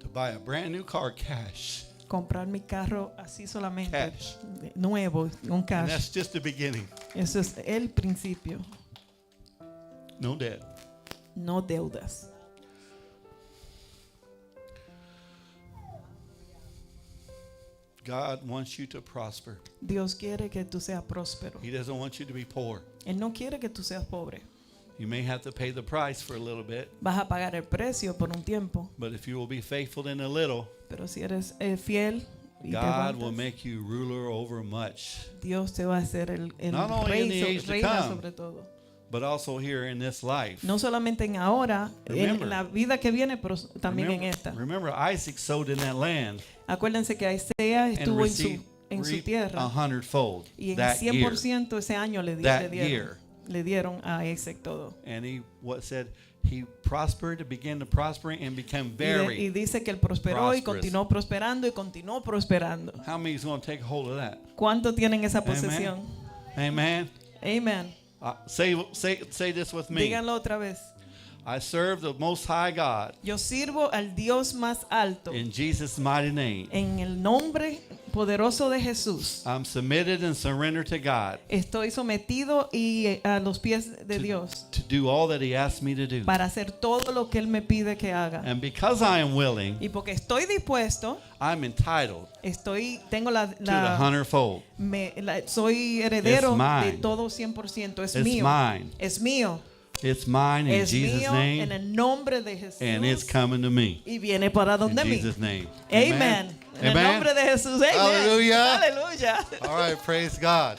to buy a brand new car cash. comprar mi carro así solamente, Cash. nuevo, un And cash. that's just the beginning. Eso es el principio, No debt. no deudas. God wants you to prosper. Dios quiere que tú seas próspero. He doesn't want you to be poor. Él no quiere que tú seas pobre. You may have to pay the price for a little bit, Vas a pagar el precio por un tiempo, but if you will be faithful in a little, pero si eres fiel y te God will aguantas, make you ruler over much. Dios te va a hacer el Not only rey, in the age to reina come. sobre todo. But also here in this life. No solamente en ahora, Remember. en la vida que viene, pero también en esta. Remember, Isaac sowed in that land Acuérdense que Isaías and estuvo received en su reaped tierra 100-fold y en that year. 100% ese año That year. le dieron a Isaac todo. And he he prospered, began to prosper, and became Y very. dice que él prosperó y prosperous. continuó prosperando y continuó prosperando. How many is going to take hold of that? ¿Cuánto tienen esa Amen. posesión? Amen. Amen. Say this with me. Díganlo otra vez. I serve the Most High God Yo sirvo al Dios más alto in Jesus' mighty name. en el nombre poderoso de Jesús. I'm submitted and surrendered to God Estoy sometido y a los pies de Dios to do all that He asks me to do. para hacer todo lo que Él me pide que haga. And because I am willing, Y porque estoy dispuesto, I'm entitled tengo la, to the hundredfold. soy heredero It's mine. de todo 100%. Es It's mío. mine. Es mío. It's mine in Es Jesus' mío en name, el nombre de Jesús. and it's coming to me Y viene para in donde mí. Jesus' name. Amen. En el Amen. nombre de Jesús. Amen. Hallelujah. Aleluya. All right, praise God.